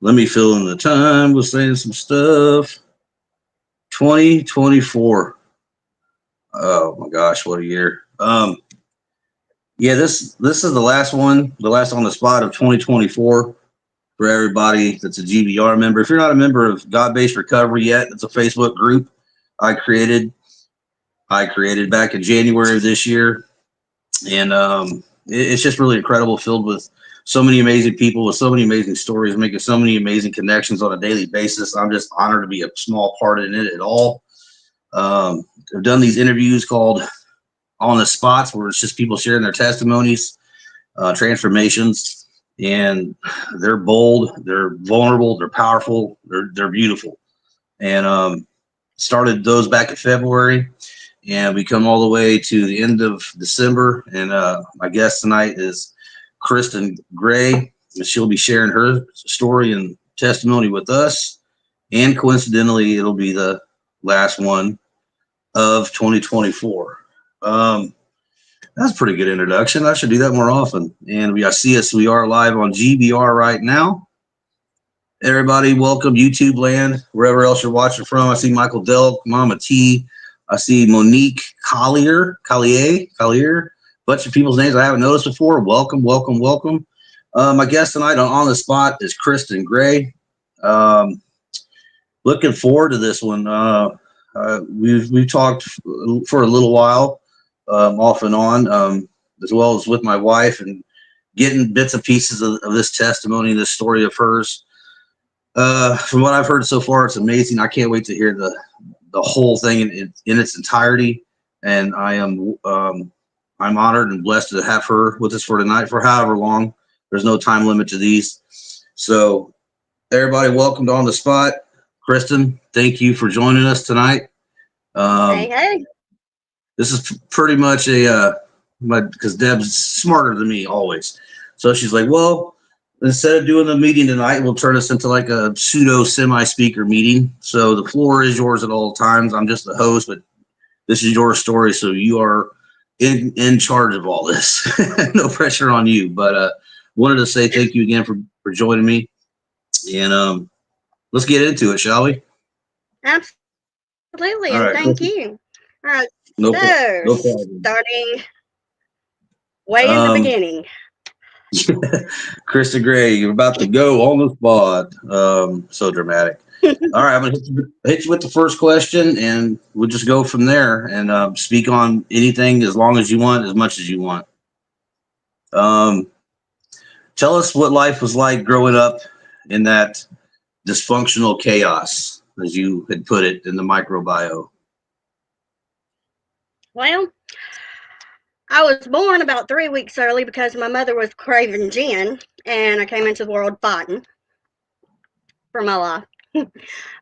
Let me fill in the time with saying some stuff. 2024. Oh my gosh, what a year. Yeah, this is the last one, the last on the spot of 2024 for everybody that's a GBR member. If you're not a member of God-Based Recovery yet, it's a Facebook group I created back in January of this year. And it's just really incredible, filled with so many amazing people with so many amazing stories, making so many amazing connections on a daily basis. I'm just honored to be a small part in it at all. I've done these interviews called On the Spots, where it's just people sharing their testimonies, transformations, and they're bold, they're vulnerable, they're powerful, they're beautiful. And started those back in February, and we come all the way to the end of December. And my guest tonight is Kristen Gray, and she'll be sharing her story and testimony with us. And coincidentally, it'll be the last one of 2024. That's a pretty good introduction. I should do that more often. And we are live on GBR right now. Everybody, welcome YouTube land, wherever else you're watching from. I see Michael Delk, Mama T. I see Monique Collier. Bunch of people's names I haven't noticed before. Welcome. My guest tonight on the spot is Kristen Gray. Looking forward to this one. We've talked for a little while, off and on, as well as with my wife, and getting bits and pieces of this testimony, this story of hers. From what I've heard so far, it's amazing. I can't wait to hear the whole thing in its entirety. And I'm honored and blessed to have her with us for tonight for however long. There's no time limit to these. So everybody, welcome to On the Spot. Kristen, thank you for joining us tonight. Hey. This is pretty much because Deb's smarter than me always. So she's like, well, instead of doing the meeting tonight, we'll turn this into like a pseudo semi-speaker meeting. So the floor is yours at all times. I'm just the host, but this is your story. So you are in charge of all this. No pressure on you. But wanted to say thank you again for joining me. And let's get into it, shall we? Absolutely. And thank you. All right. No problem. Starting way in the beginning. Kristen Gray, you're about to go on the spot. So dramatic. All right, I'm going to hit you with the first question, and we'll just go from there and speak on anything as long as you want, as much as you want. Tell us what life was like growing up in that dysfunctional chaos, as you had put it in the microbio. Well, I was born about 3 weeks early because my mother was craving gin, and I came into the world fighting for my life.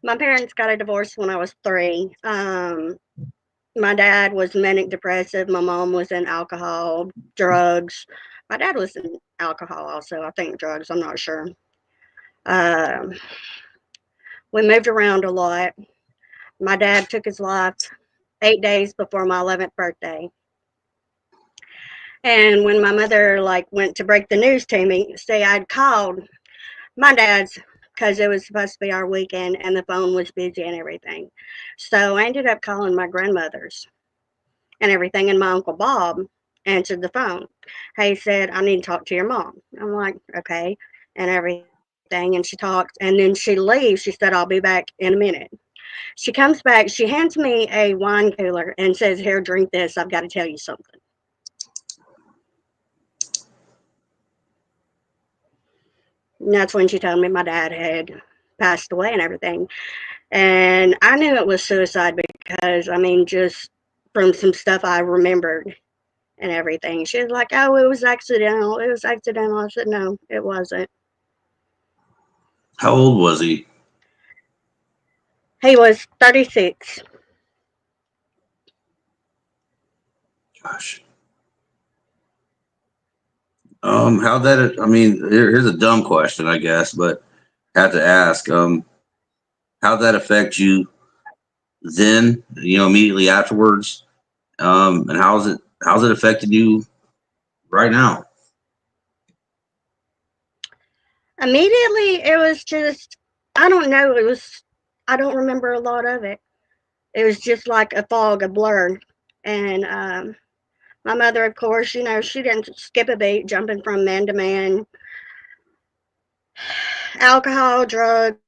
My parents got a divorce when I was 3. My dad was manic depressive. My mom was in alcohol, drugs. My dad was in alcohol also, I think drugs, I'm not sure. We moved around a lot. My dad took his life 8 days before my 11th birthday. And when my mother went to break the news to me, say I'd called my dad's because it was supposed to be our weekend and the phone was busy and everything. So I ended up calling my grandmother's and everything, and my Uncle Bob answered the phone. He said, I need to talk to your mom. I'm like, okay, and everything. And she talked, and then she leaves. She said, I'll be back in a minute. She comes back. She hands me a wine cooler and says, here, drink this. I've got to tell you something. And that's when she told me my dad had passed away and everything. And I knew it was suicide because, just from some stuff I remembered and everything. She was like, oh, it was accidental. It was accidental. I said, no, it wasn't. How old was he? He was 36. Gosh. Here's a dumb question, I guess, but I have to ask, how'd that affect you then, immediately afterwards? And how's it affected you right now? Immediately, it was just, I don't know, I don't remember a lot of it. It was just like a fog, a blur. And my mother, of course, she didn't skip a beat, jumping from man to man, alcohol, drugs,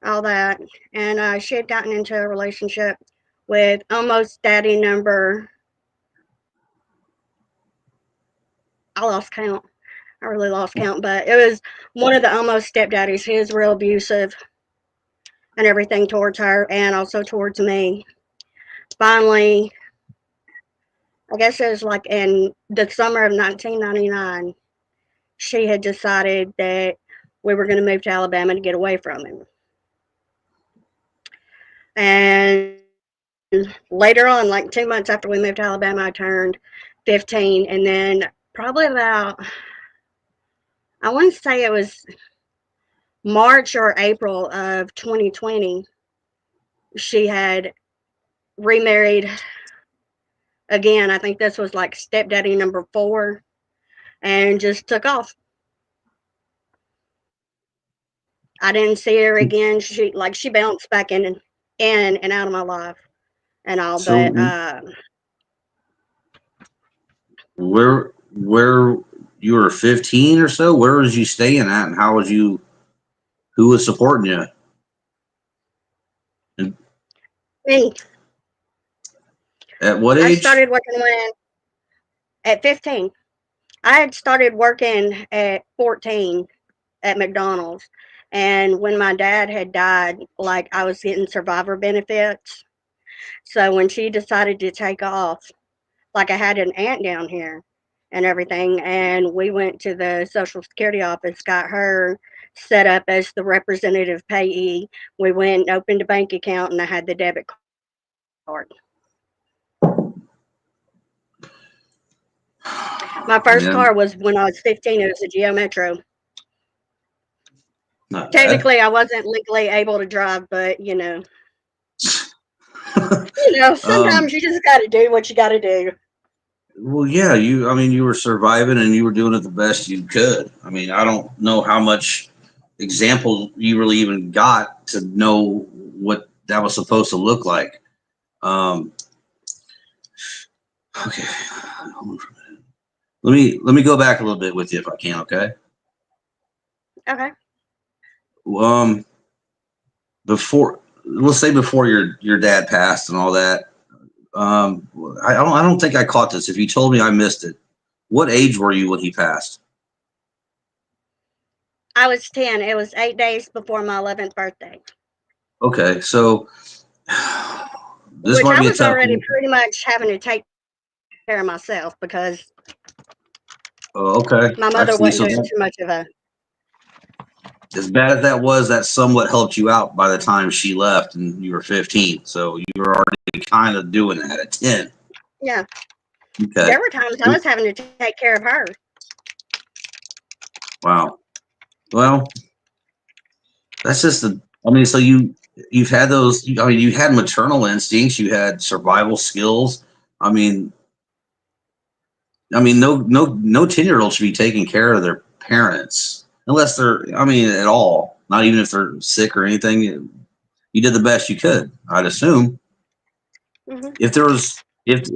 all that. And she had gotten into a relationship with almost daddy number, I lost count. I really lost count, but it was one of the almost stepdaddies. He was real abusive and everything towards her and also towards me. Finally, I guess it was like in the summer of 1999, she had decided that we were going to move to Alabama to get away from him. And later on, like 2 months after we moved to Alabama, I turned 15. And then probably about, I want to say it was March or April of 2020, she had remarried again. I think this was like stepdaddy number 4 and just took off. I didn't see her again. She bounced back in and out of my life and all, So but where you were 15 or so, where was you staying at, and who was supporting you? And me. at what I age? started working at 15. I had started working at 14 at McDonald's. And when my dad had died, like I was getting survivor benefits. So when she decided to take off, like I had an aunt down here and everything, and we went to the Social Security office, got her set up as the representative payee. We went and opened a bank account, and I had the debit card. My first Man, car was when I was 15. It was a Geo Metro. not bad. Technically, I wasn't legally able to drive, but um, sometimes you just got to do what you got to do. well, yeah, I mean, you were surviving and you were doing it the best you could. I mean, I don't know how much example you really even got to know what that was supposed to look like. Um, okay, let me go back a little bit with you if I can. Okay. Okay. Um, before let's say before your dad passed and all that. Um, I don't think I caught this. If you told me, I missed it. What age were you when he passed? I was 10. It was 8 days before my 11th birthday, Okay, so this which might I be a was tough already one. pretty much having to take care of myself because Oh, okay, my I mother see. wasn't So doing that, too much of a. as bad as that was, that somewhat helped you out by the time she left and you were 15. So you were already kind of doing that at 10. Yeah. Okay. There were times I was having to take care of her. Wow. Well, that's just the. I mean, so you've had those. I mean, you had maternal instincts. You had survival skills. I mean, no 10-year-old should be taking care of their parents unless they're. I mean, at all. Not even if they're sick or anything. You did the best you could, I'd assume. Hmm. If there was, if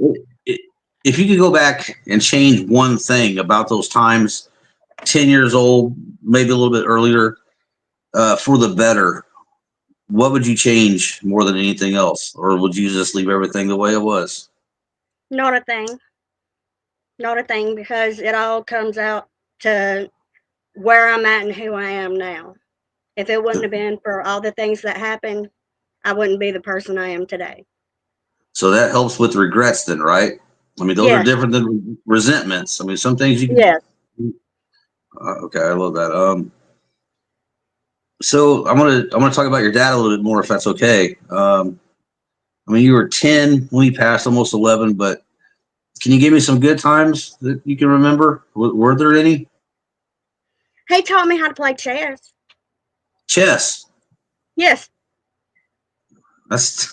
you could go back and change one thing about those times, 10 years old, maybe a little bit earlier, for the better, what would you change more than anything else, or would you just leave everything the way it was? Not a thing. Not a thing because it all comes out to where I'm at and who I am now. If it wouldn't have been for all the things that happened, I wouldn't be the person I am today. So that helps with regrets, then, right? I mean, those are Yes. different than resentments. I mean, some things you can. Yes. Okay, I love that. So I'm gonna talk about your dad a little bit more, if that's okay. I mean, you were 10 when he passed, almost 11, but can you give me some good times that you can remember? Were there any? He taught me how to play chess. Chess. Yes. That's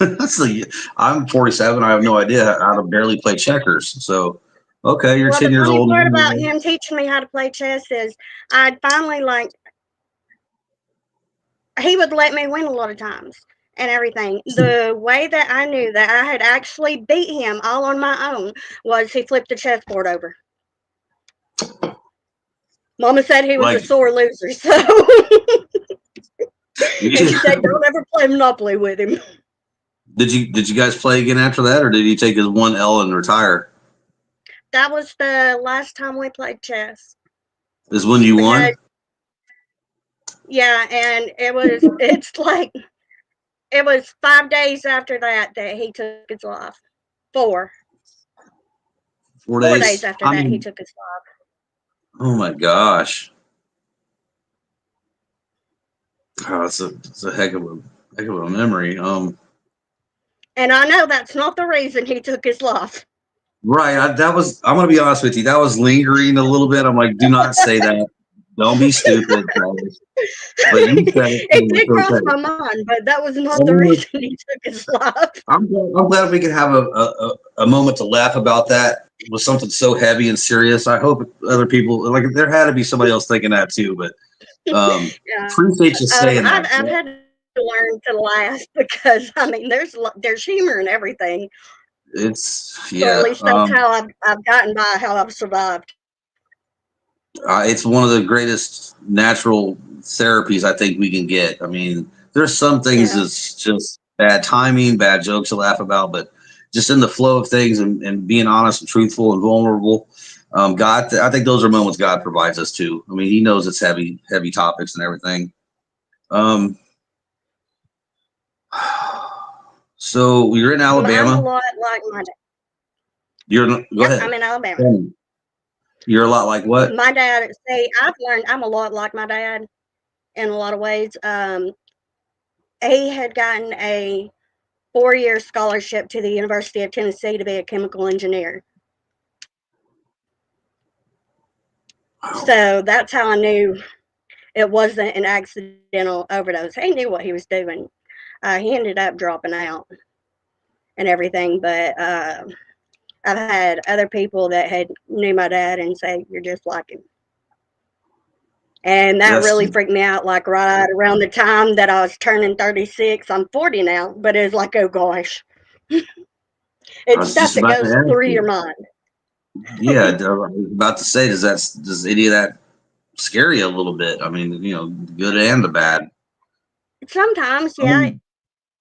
I'm 47. I have no idea how to barely play checkers. So, Okay, you're Well, 10 the years funny old. part about him teaching me how to play chess is I'd finally he would let me win a lot of times and everything. The way that I knew that I had actually beat him all on my own was he flipped the chessboard over. Mama said he was a Like, sore loser, so and she said don't ever play Monopoly with him. did you guys play again after that, or did he take his one L and retire? That was the last time we played chess. Is when you Because won? yeah, and it was 5 days after that he took his life. 4. 4 4 days days? after I that he mean, took his life. oh my gosh. Oh, it's a heck of a memory. And I know that's not the reason he took his life. Right. I'm gonna be honest with you. That was lingering a little bit. I'm like, do not say that. Don't be stupid, Travis. But you said it, so It did it's cross okay. my mind, but that was I not the mean, reason he took his life. I'm glad we could have a moment to laugh about that with something so heavy and serious. I hope other people, like, there had to be somebody else thinking that too, but Yeah. appreciate you saying that. I've had to learn to laugh because I mean there's humor in everything. It's, Or at yeah, least that's how I've gotten by, how I've survived. it's one of the greatest natural therapies I think we can get. I mean, there's some things Yeah. that's just bad timing, bad jokes to laugh about, but just in the flow of things and being honest and truthful and vulnerable. God, I think those are moments God provides us too. I mean, He knows it's heavy topics and everything. Um, so you're in I'm a Alabama. lot like my dad. Go Yep, ahead. I'm in Alabama. You're a lot like what? My dad, see, I've learned I'm a lot like my dad in a lot of ways. He had gotten a 4-year scholarship to the University of Tennessee to be a chemical engineer. So that's how I knew it wasn't an accidental overdose. He knew what he was doing. He ended up dropping out and everything, but I've had other people that had knew my dad and say, "You're just like him." And that That's really freaked me out, like, right around the time that I was turning 36. I'm 40 now, but it's like, "Oh gosh." I It's was just stuff that about to goes ask through your you. mind. Yeah, I was about to say, does any of that scare you a little bit? I mean, the good and the bad. Sometimes, yeah, Um,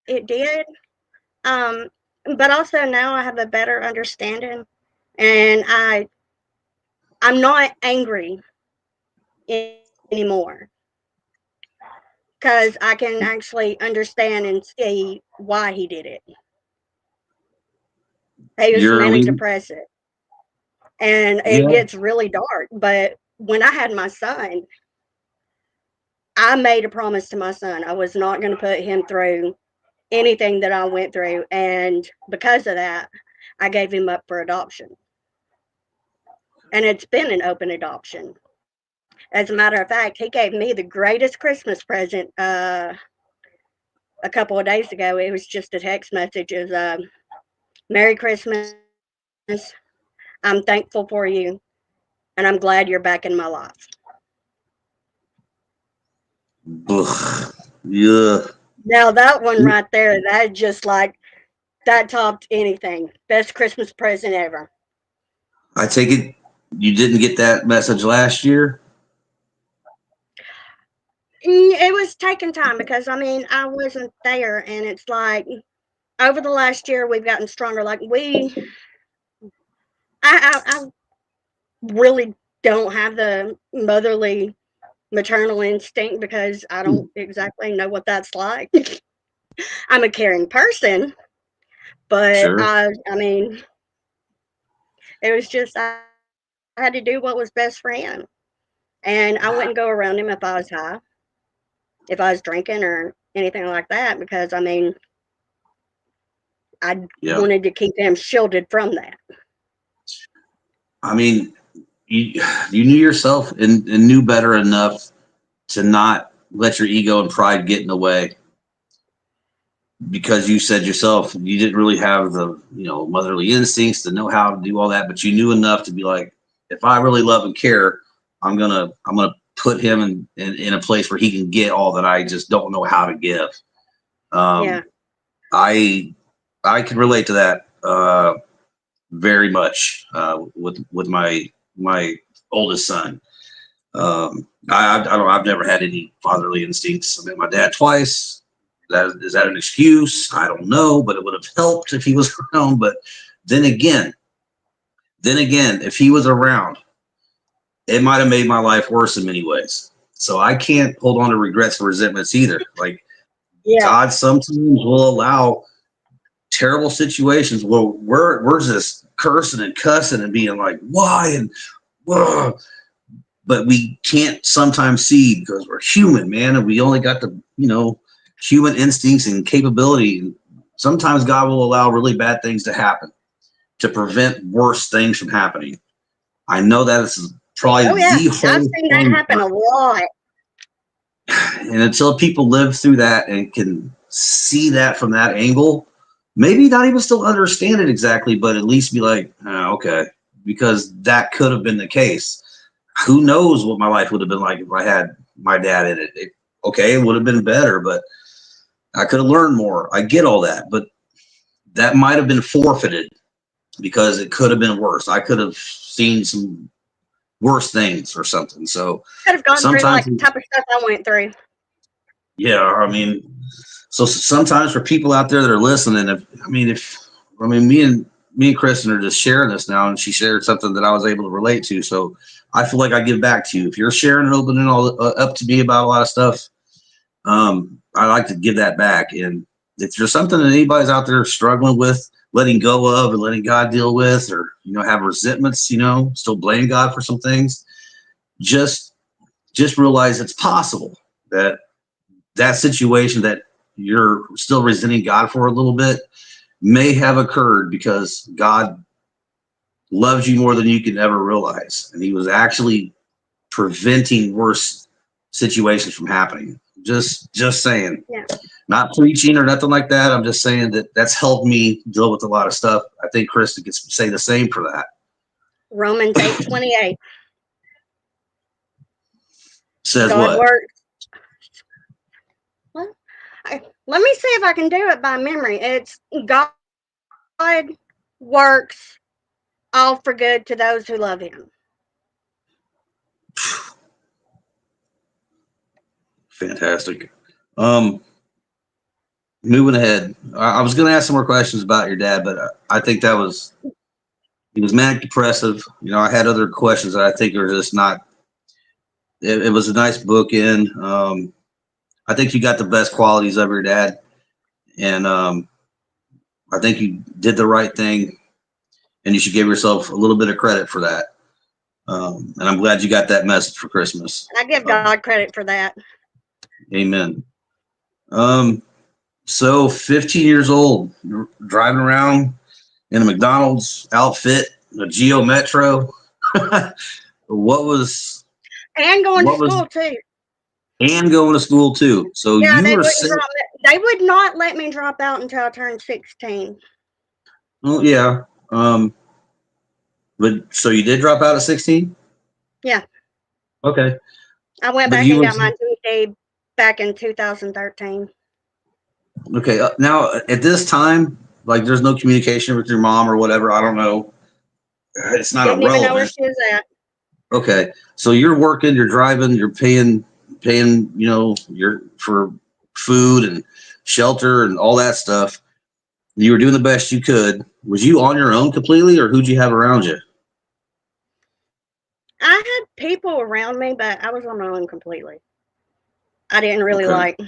it did. Um, but also now I have a better understanding, and I'm not angry anymore because I can actually understand and see why he did it. He was you're manic leaving. depressive, and it Yeah, gets really dark. But when I had my son, I made a promise to my son I was not going to put him through anything that I went through, and because of that, I gave him up for adoption, and it's been an open adoption. As a matter of fact, he gave me the greatest Christmas present a couple of days ago. It was just a text message. It was Merry Christmas. I'm thankful for you, and I'm glad you're back in my life. ugh, yeah. Now that one right there, that just like that topped anything. Best Christmas present ever. I take it you didn't get that message last year. It was taking time because I mean I wasn't there, and it's like over the last year we've gotten stronger. Like I really don't have the motherly maternal instinct because I don't exactly know what that's like. I'm a caring person, but Sure. I mean, it was just I had to do what was best for him, and I wouldn't go around him if I was high, if I was drinking or anything like that, because I mean, I Yeah. wanted to keep him shielded from that. I mean, you knew yourself and knew better enough to not let your ego and pride get in the way. because you said yourself you didn't really have the motherly instincts to know how to do all that, but you knew enough to be like, if I really love and care, I'm gonna put him in a place where he can get all that I just don't know how to give. Yeah. I can relate to that very much with my oldest son. I've never had any fatherly instincts. I met my dad twice. Is that an excuse? I don't know, but it would have helped if he was around. But then again, if he was around, it might have made my life worse in many ways. So I can't hold on to regrets or resentments either. Like, Yeah. God sometimes will allow terrible situations where we're just cursing and cussing and being like, why and whoa. But we can't sometimes see because we're human, man, and we only got the human instincts and capability. Sometimes God will allow really bad things to happen to prevent worse things from happening. I know that is probably Oh yeah. the I've whole seen that thing. happen a lot. And until people live through that and can see that from that angle, maybe not even still understand it exactly, but at least be like, oh, okay, because that could have been the case. Who knows what my life would have been like if I had my dad in it. Okay, it would have been better, but I could have learned more. I get all that, but that might have been forfeited because it could have been worse. I could have seen some worse things or something. So Could have gone through sometimes, like the type of stuff I went through. yeah, I mean, so sometimes for people out there that are listening, me and Kristen are just sharing this now, and she shared something that I was able to relate to. So I feel like I give back to you. If you're sharing and opening all up to me about a lot of stuff, I like to give that back. And if there's something that anybody's out there struggling with, letting go of, or letting God deal with, or have resentments, still blame God for some things, just realize it's possible that situation that you're still resenting God for a little bit may have occurred because God loves you more than you can ever realize, and He was actually preventing worse situations from happening. Just saying. Yeah. Not preaching or nothing like that. I'm just saying that that's helped me deal with a lot of stuff. I think Kristen can say the same for that. Romans 8:28. Says God what? works. Well, let me see if I can do it by memory. It's God works all for good to those who love Him. Fantastic. Moving ahead, I was going to ask some more questions about your dad, but I think he was manic depressive. I had other questions that I think are just not. It was a nice bookend. I think you got the best qualities of your dad, and I think you did the right thing, and you should give yourself a little bit of credit for that. And I'm glad you got that message for Christmas. I give God credit for that. Amen. So 15 years old, driving around in a McDonald's outfit, a Geo Metro. what was And going to what was school too. and going to school too. So Yeah, you were sick. they would not let me drop out until I turned 16. Oh yeah. But so you did drop out at 16? Yeah. Okay. I went But back you and were got my GED back in 2013. okay. Now at this time, like there's no communication with your mom or whatever. I don't know. It's not Didn't even know where irrelevant. she was at. Okay. So you're working, you're driving, you're paying, your for food and shelter and all that stuff. You were doing the best you could. Was you on your own completely, or who'd you have around you? I had people around me, but I was on my own completely. I didn't really Okay. like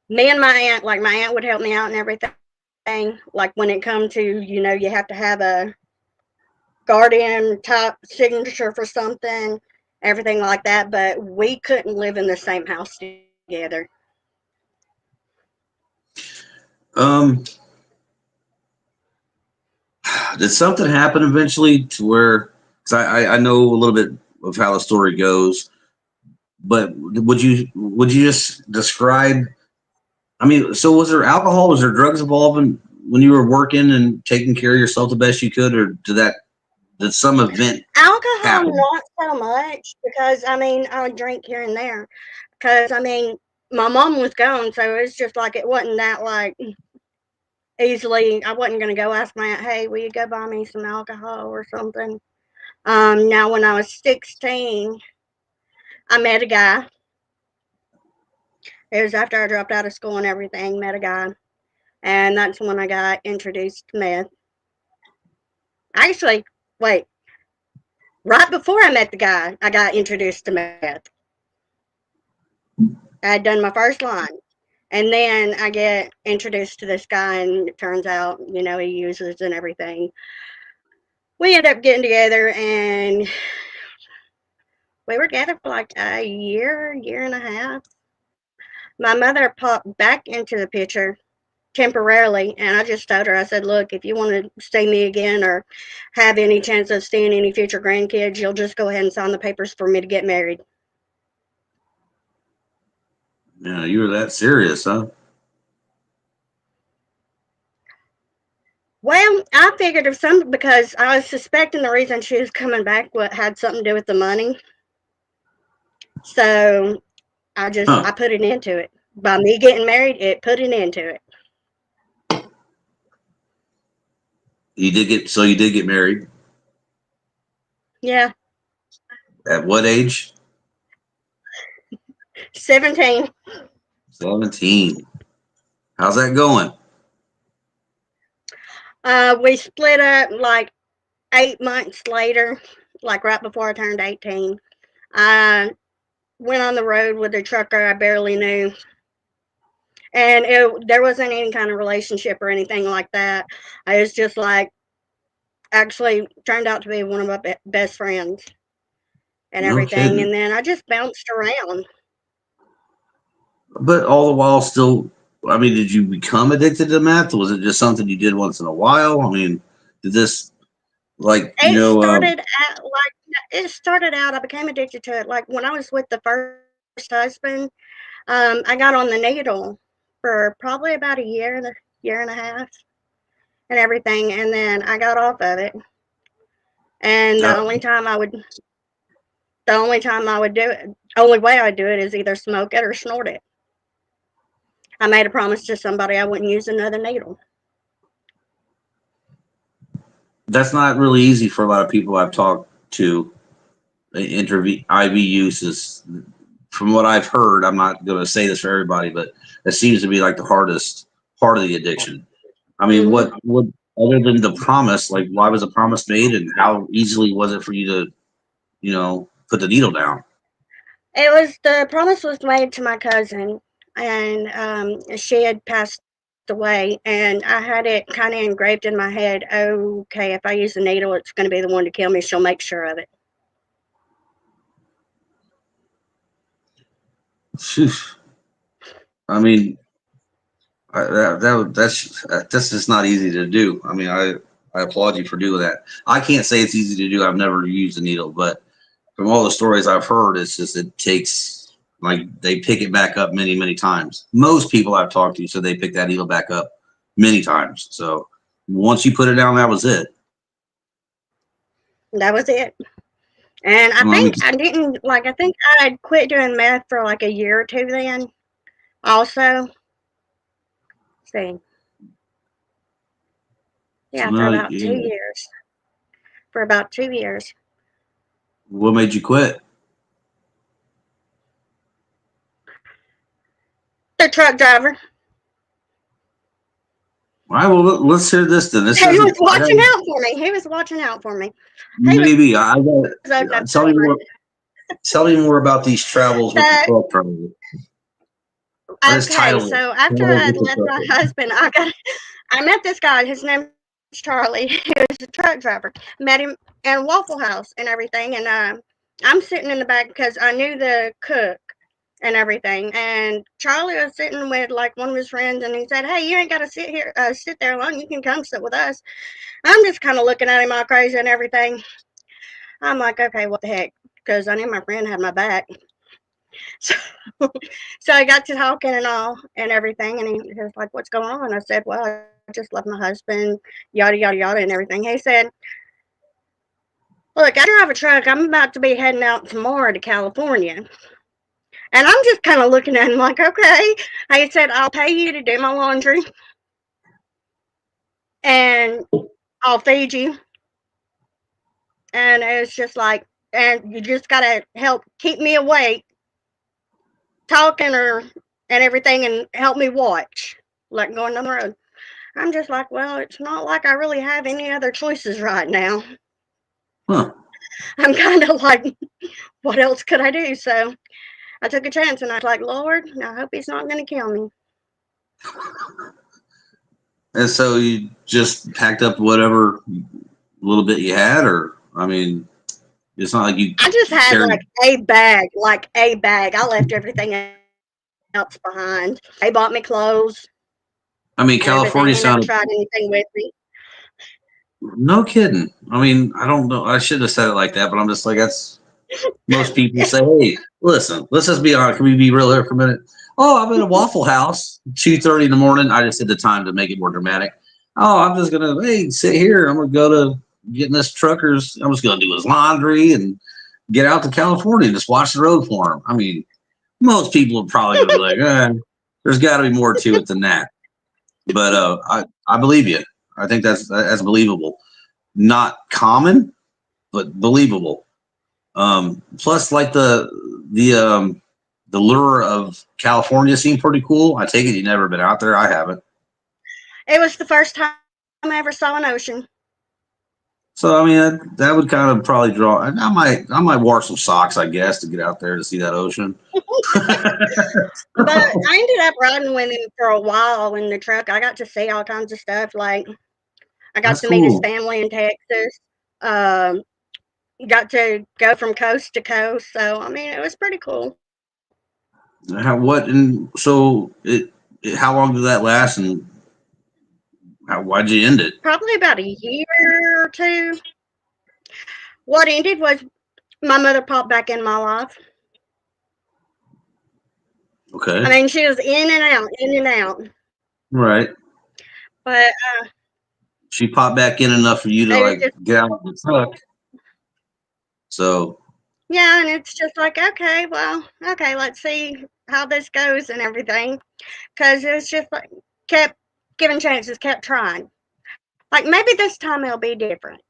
me and my aunt. Like my aunt would help me out and everything. Like when it come to you have to have a guardian type signature for something, everything like that. But we couldn't live in the same house together. Um, did something happen eventually to where? Because I know a little bit of how the story goes, but would you just describe I mean, so was there alcohol? Was there drugs involved when you were working and taking care of yourself the best you could, or did some event Alcohol, happen? not so much, because I mean, I would drink here and there. Because I mean, my mom was gone, so it's just like it wasn't that like easily. I wasn't going to go ask my aunt, hey, will you go buy me some alcohol or something? Now, when I was 16, I met a guy. It was after I dropped out of school and everything, met a guy. And that's when I got introduced to meth. Actually, wait, right before I met the guy, I got introduced to meth. I had done my first line. And then I get introduced to this guy, and it turns out, he uses and everything. We end up getting together, and we were together for like a year and a half. My mother popped back into the picture temporarily, and I just told her, I said, look, if you want to see me again or have any chance of seeing any future grandkids, you'll just go ahead and sign the papers for me to get married. Yeah, you were that serious, huh? Well, I figured if some, because I was suspecting the reason she was coming back what had something to do with the money. So I Huh? put it into it. By me getting married, it put it into it. You did get married. Yeah, At what age? 17. 17. How's that going? We split up like 8 months later, like right before I turned 18. I went on the road with a trucker I barely knew, and there wasn't any kind of relationship or anything like that. I was just like, actually turned out to be one of my best friends and No everything. kidding. And then I just bounced around. But all the while, still, I mean, did you become addicted to meth? Was it just something you did once in a while? I mean, did this, like, It started at like it started out. I became addicted to it like when I was with the first husband. I got on the needle for probably about a year and a half and everything, and then I got off of it. And uh, the only time I would do it, only way I would do it is either smoke it or snort it. I made a promise to somebody I wouldn't use another needle. that's not really easy for a lot of people I've talked to. IV use is, from what I've heard, I'm not going to say this for everybody, but it seems to be like the hardest part of the addiction. I mean, Hmm. what other than the promise, like why was the promise made and how easily was it for you to, put the needle down? It was the promise was made to my cousin, and she had passed away, and I had it kind of engraved in my head. Okay, if I use a needle, it's going to be the one to kill me. She'll make sure of it. Phew. I mean, that's just not easy to do. I mean, I applaud you for doing that. I can't say it's easy to do. I've never used a needle, but from all the stories I've heard, it's just it takes, like, they pick it back up many times. Most people I've talked to said they pick that needle back up many times. So once you put it down, that was it. That was it. And I Well, I mean, think I didn't like. I think I had quit doing meth for like a year or two. Then also, see, yeah, for well, about 2 years. For about 2 years, what made you quit? the truck driver. All right, well, let's hear this then. This He was isn't. I got watching out for me. He was watching out for me. He was maybe I okay. got. Tell me more. Tell me more about these travels with the So truck driver. I just okay, titled it. so after I Travels had with the left truck my driver. husband, I met this guy. His name's Charlie. He was a truck driver. Met him in Waffle House and everything, and I'm sitting in the back because I knew the cook and everything. And Charlie was sitting with like one of his friends, and he said, "Hey, you ain't got to sit there alone. You can come sit with us." I'm just kind of looking at him all crazy and everything. I'm like, okay, what the heck? Because I knew my friend had my back. So, so I got to talking and all and everything, and he was like, "What's going on?" I said, "Well, I just left my husband, yada yada yada, and everything." He said, "Look, I drive a truck. I'm about to be heading out tomorrow to California." And I'm just kind of looking at him like, "Okay." He said, "I'll pay you to do my laundry, and I'll feed you." And it's just like, and you just gotta help keep me awake, talking or and everything, and help me watch, like going down the road. I'm just like, well, it's not like I really have any other choices right now. Huh. I'm kind of like, what else could I do? So I took a chance, and I was like, Lord, I hope he's not going to kill me. And so you just packed up whatever little bit you had, or I mean, it's not like you I just had carried. like a bag, like a bag. I left everything else behind. They bought me clothes I mean, and everything. They California never sounded. tried anything with me. No kidding. I mean, I don't know. I shouldn't have said it like that, but I'm just like that's most people say. Hey, listen, let's just be honest. Can we be real here for a minute? Oh, I'm in a Waffle House, 2:30 in the morning. I just did the time to make it more dramatic. Oh, I'm just gonna sit here. I'm gonna go to getting this trucker's. I'm just gonna do his laundry and get out to California and just watch the road for him. I mean, most people are probably gonna be like, there's got to be more to it than that. But I believe you. I think that's believable. Not common, but believable. Plus, like the lure of California seemed pretty cool. I take it you've never been out there. I haven't. It was the first time I ever saw an ocean. So I mean that would kind of probably draw. And I might wear some socks, I guess, to get out there to see that ocean. But I ended up riding with him for a while in the truck. I got to see all kinds of stuff. Like I got That's to meet his cool. family in Texas. Um, got to go from coast to coast. So I mean, it was pretty cool. What and so how long did that last, and why'd you end it? Probably about a year or two. What ended was my mother popped back in my life. I Okay, mean, she was in and out. right. But She popped back in enough for you to it was like just, get out of the truck. So yeah, and it's just like, okay, well, okay, let's see how this goes and everything. Because it's just like, kept giving chances, kept trying. Like, maybe this time it'll be different.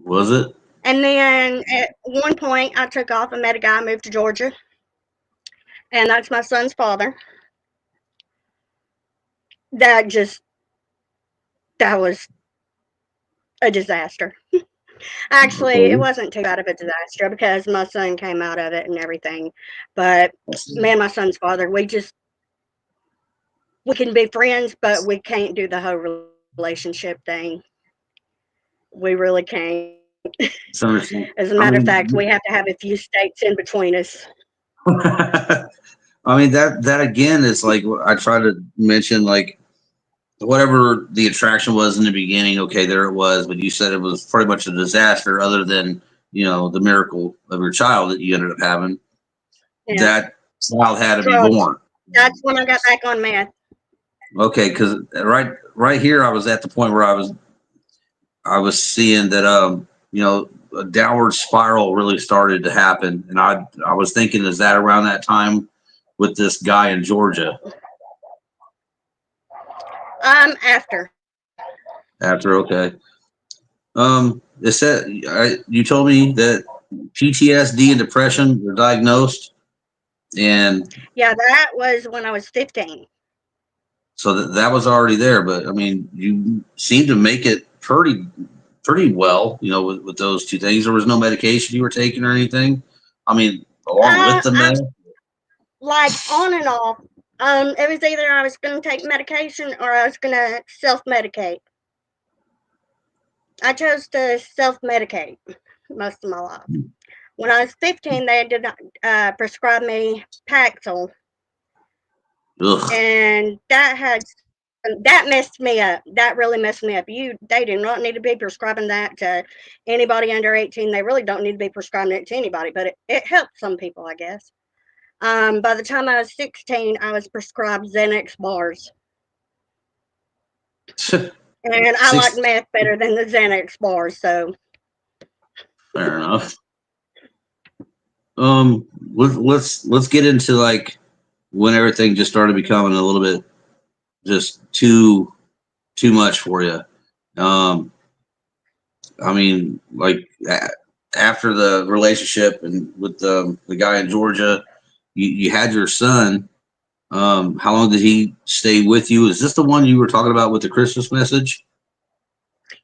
was it? And then at one point, I took off and met a guy, moved to Georgia, and that's my son's father. That just, that was a disaster. Actually, it Okay. wasn't too bad of a disaster because my son came out of it and everything. But me and my son's father, we can be friends, but we can't do the whole relationship thing. We really can't. It's understandable. As a matter I of fact, we mean, have to have a few states in between us. I mean that again is like what I try to mention, like whatever the attraction was in the beginning. Okay, there it was, but you said it was pretty much a disaster, other than the miracle of your child that you ended up having. Yeah, That child had to be drugs. born. That's when I got back on meth. Okay, because right here I was at the point where I was seeing that a downward spiral really started to happen, and I was thinking, is that around that time with this guy in Georgia? After. After, okay, it said you told me that PTSD and depression were diagnosed, and Yeah, that was when I was 15. so that was already there. But I mean, you seem to make it pretty well, with those two things. There was no medication you were taking or anything. I mean, along with the I med. like on and off. It was either I was going to take medication or I was going to self medicate. I chose to self medicate most of my life. When I was 15, they did not prescribe me Paxil, Ugh. and that had that messed me up. That really messed me up. They do not need to be prescribing that to anybody under 18. They really don't need to be prescribing it to anybody, but it helps some people, I guess. By the time I was 16, I was prescribed Xanax bars. And I like Six, meth better than the Xanax bars, so fair enough. Let's get into like when everything just started becoming a little bit just too much for you. Um, I mean, like after the relationship and with the guy in Georgia, you had your son. How long did he stay with you? Is this the one you were talking about with the Christmas message?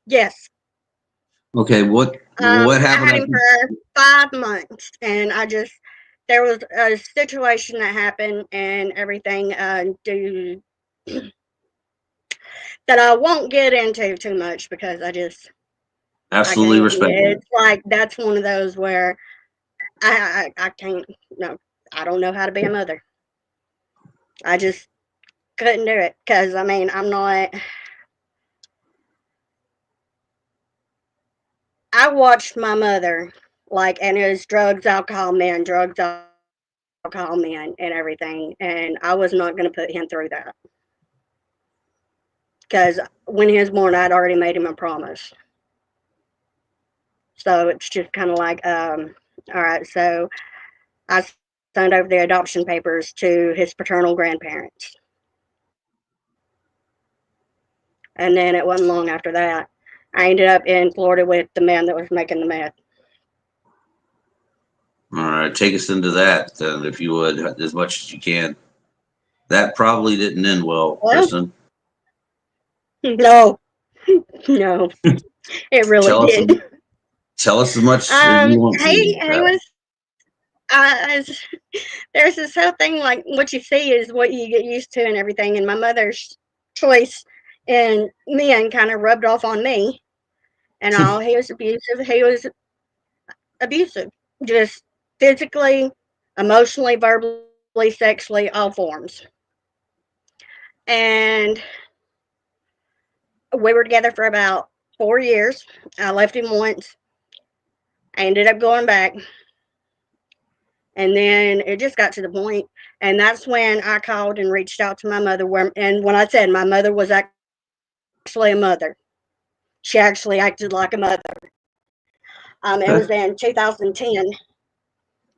yes. Okay, what I happened had him after? for 5 months, and there was a situation that happened and everything that I won't get into too much because I Absolutely can't. respect that. It's like that's one of those where I can't. No, I don't know how to be a mother. I just couldn't do it because I mean I'm not. I watched my mother and it was drugs, alcohol, men, and everything, and I was not going to put him through that because when he was born, I'd already made him a promise. So it's just kind of like, all right, so I signed over the adoption papers to his paternal grandparents. And then it wasn't long after that, I ended up in Florida with the man that was making the meth. All right, take us into that, if you would, as much as you can. That probably didn't end well, Well, Kristen. no, no, it really Tell us, didn't. tell us as much as you want to. He was, there's this whole thing like what you see is what you get used to and everything. And my mother's choice in men kind of rubbed off on me and all. He was abusive. He was abusive, just physically, emotionally, verbally, sexually, all forms. And we were together for about 4 years. I left him once. I ended up going back. And then it just got to the point, and that's when I called and reached out to my mother. And when I said my mother was actually a mother, she actually acted like a mother. It was Okay. in 2010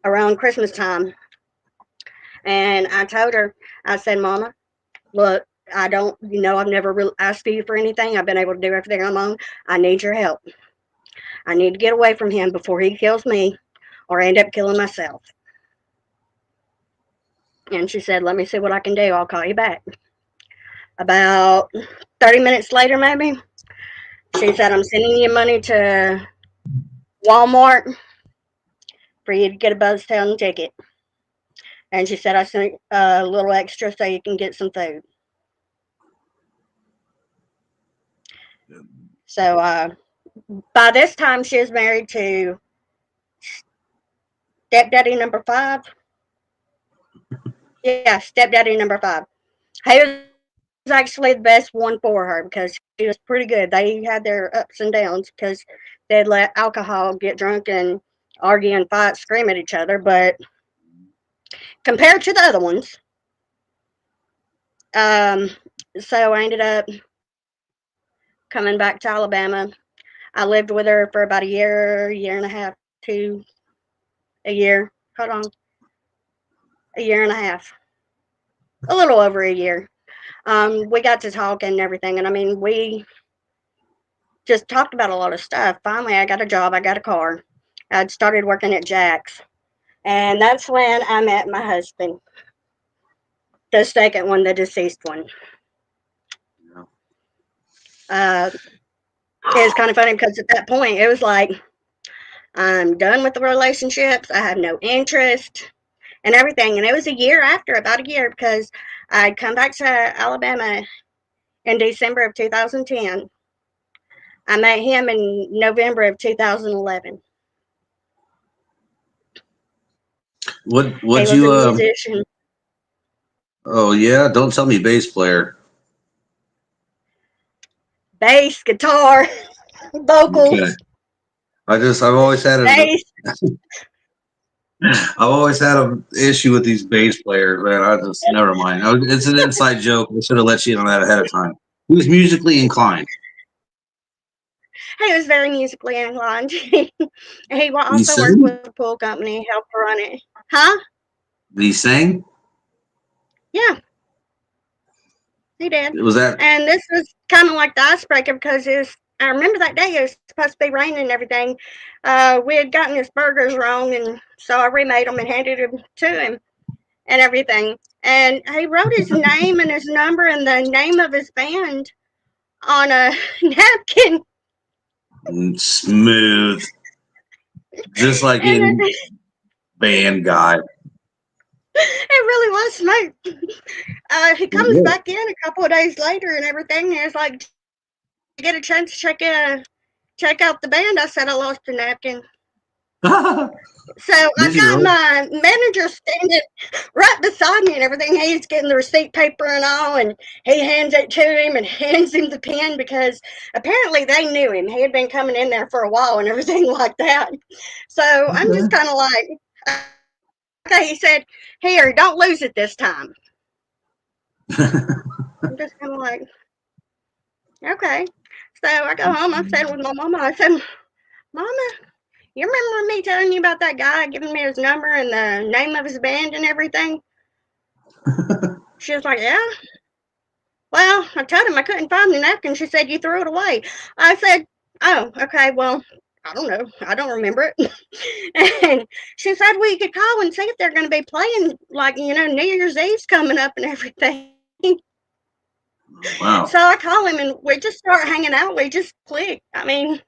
around Christmas time, and I told her, I said, "Mama, look, I don't, I've never really asked you for anything. I've been able to do everything on my own. I need your help. I need to get away from him before he kills me or I end up killing myself." And she said, "Let me see what I can do. I'll call you back." About 30 minutes later, maybe, she said, "I'm sending you money to Walmart for you to get a Buzztown ticket." And she said, "I sent a little extra so you can get some food." So by this time, she was married to stepdaddy number five. Yeah, stepdaddy number five. He was actually the best one for her because he was pretty good. They had their ups and downs because they'd let alcohol get drunk and argue and fight, scream at each other. But compared to the other ones, um, so I ended up coming back to Alabama. I lived with her for about a year, year and a half, to a year. Hold on, a year and a half, a little over a year. We got to talk and everything, and I mean, we just talked about a lot of stuff. Finally, I got a job, I got a car. I'd started working at Jack's, and that's when I met my husband, the second one, the deceased one. Yeah. Uh, it was kind of funny because at that point, it was like, I'm done with the relationships. I have no interest and everything. And it was a year after, about a year, because I'd come back to Alabama in December of 2010. I met him in November of 2011. What He was a you musician. oh yeah, don't tell me bass player. bass, guitar, Okay. vocals, I've always had bass. I've always had an issue with these bass players, man. I just never mind. It's an inside joke. I should have let you in on that ahead of time. Who's musically inclined? He was very musically inclined. He He also worked sang? with a pool company, helped run it. Huh? He sang? Yeah, he did. Was that? And this was kind of like the icebreaker because I remember that day it was supposed to be raining and everything. We had gotten his burgers wrong, and so I remade them and handed them to him and everything. And he wrote his name and his number and the name of his band on a napkin. Smooth, just like And any band guy. it really was smooth. He comes Yeah. back in a couple of days later and everything. And it's like, "Did you get a chance to check out the band?" I said, "I lost a napkin." So Did I've you got really? my manager standing right beside me and everything. He's getting the receipt paper and all, and he hands it to him and hands him the pen because apparently they knew him. He had been coming in there for a while and everything like that. So I'm just kind of like, okay, he said, "Here, don't lose it this time." I'm just kind of like, okay. So I go home. I said with my mama, I said, "Mama, you remember me telling you about that guy giving me his number and the name of his band and everything?" She was like, "Yeah." Well, I told him I couldn't find the napkin. She said, "You threw it away." I said, "Oh, okay. Well, I don't know. I don't remember it." And she said, "Well, you could call and see if they're going to be playing, like, New Year's Eve's coming up and everything." Wow. So I call him and we just start hanging out. We just click. I mean,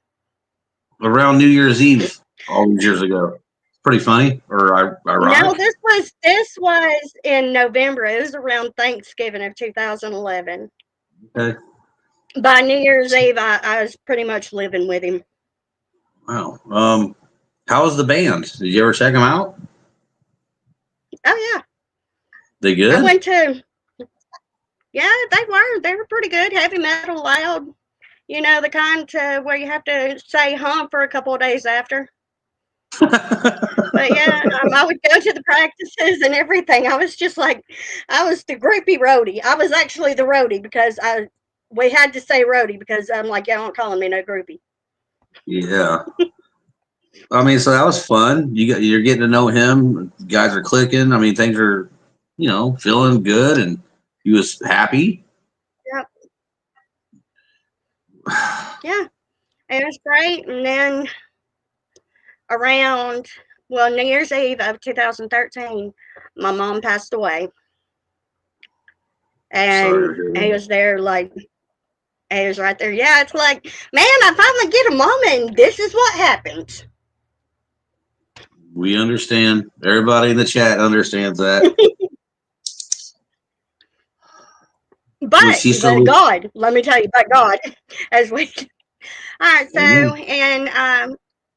Around New Year's Eve, all these years ago. Pretty funny or no, ironic. this was in November. It was around Thanksgiving of 2011. Okay. By New Year's Eve, I was pretty much living with him. Wow. How was the band? Did you ever check them out? Oh yeah, They I good? went to. Yeah, they were pretty good. Heavy metal, loud. The kind to where you have to say "huh" for a couple of days after. But yeah, I would go to the practices and everything. I was just like, I was the groupie roadie. I was actually the roadie because we had to say roadie because I'm like, y'all aren't calling me no groupie. Yeah. I mean, so that was fun. You're getting to know him. You guys are clicking. I mean, things are, feeling good, and he was happy. Yep. Yeah, it was great. And then around, well, New Year's Eve of 2013, my mom passed away. Sorry to And hear he that. was there, like, he was right there. Yeah, it's like, man, I finally get a mama, and this is what happens. We understand. Everybody in the chat understands that. Was she But still? God, let me tell you, but God, as we. All right, so Amen. in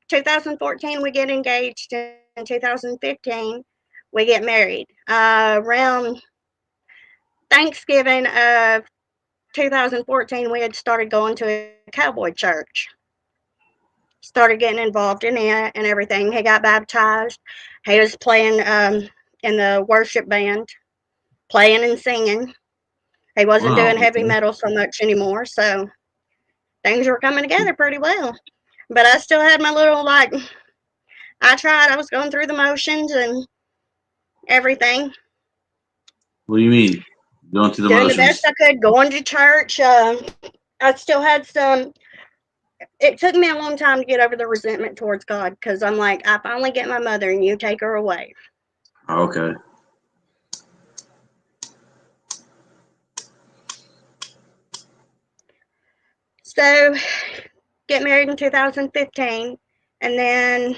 2014, we get engaged. In 2015, we get married. Around Thanksgiving of 2014, we had started going to a cowboy church. Started getting involved in it and everything. He got baptized. He was playing in the worship band, playing and singing. He wasn't Wow. doing heavy Okay. metal so much anymore, so things were coming together pretty well. But I still had my little, like, I tried. I was going through the motions and everything, What do you mean? Going through the doing the best motions? I could, going to church. I still had some. It took me a long time to get over the resentment towards God because I'm like, I finally get my mother and you take her away. Okay. So, get married in 2015, and then,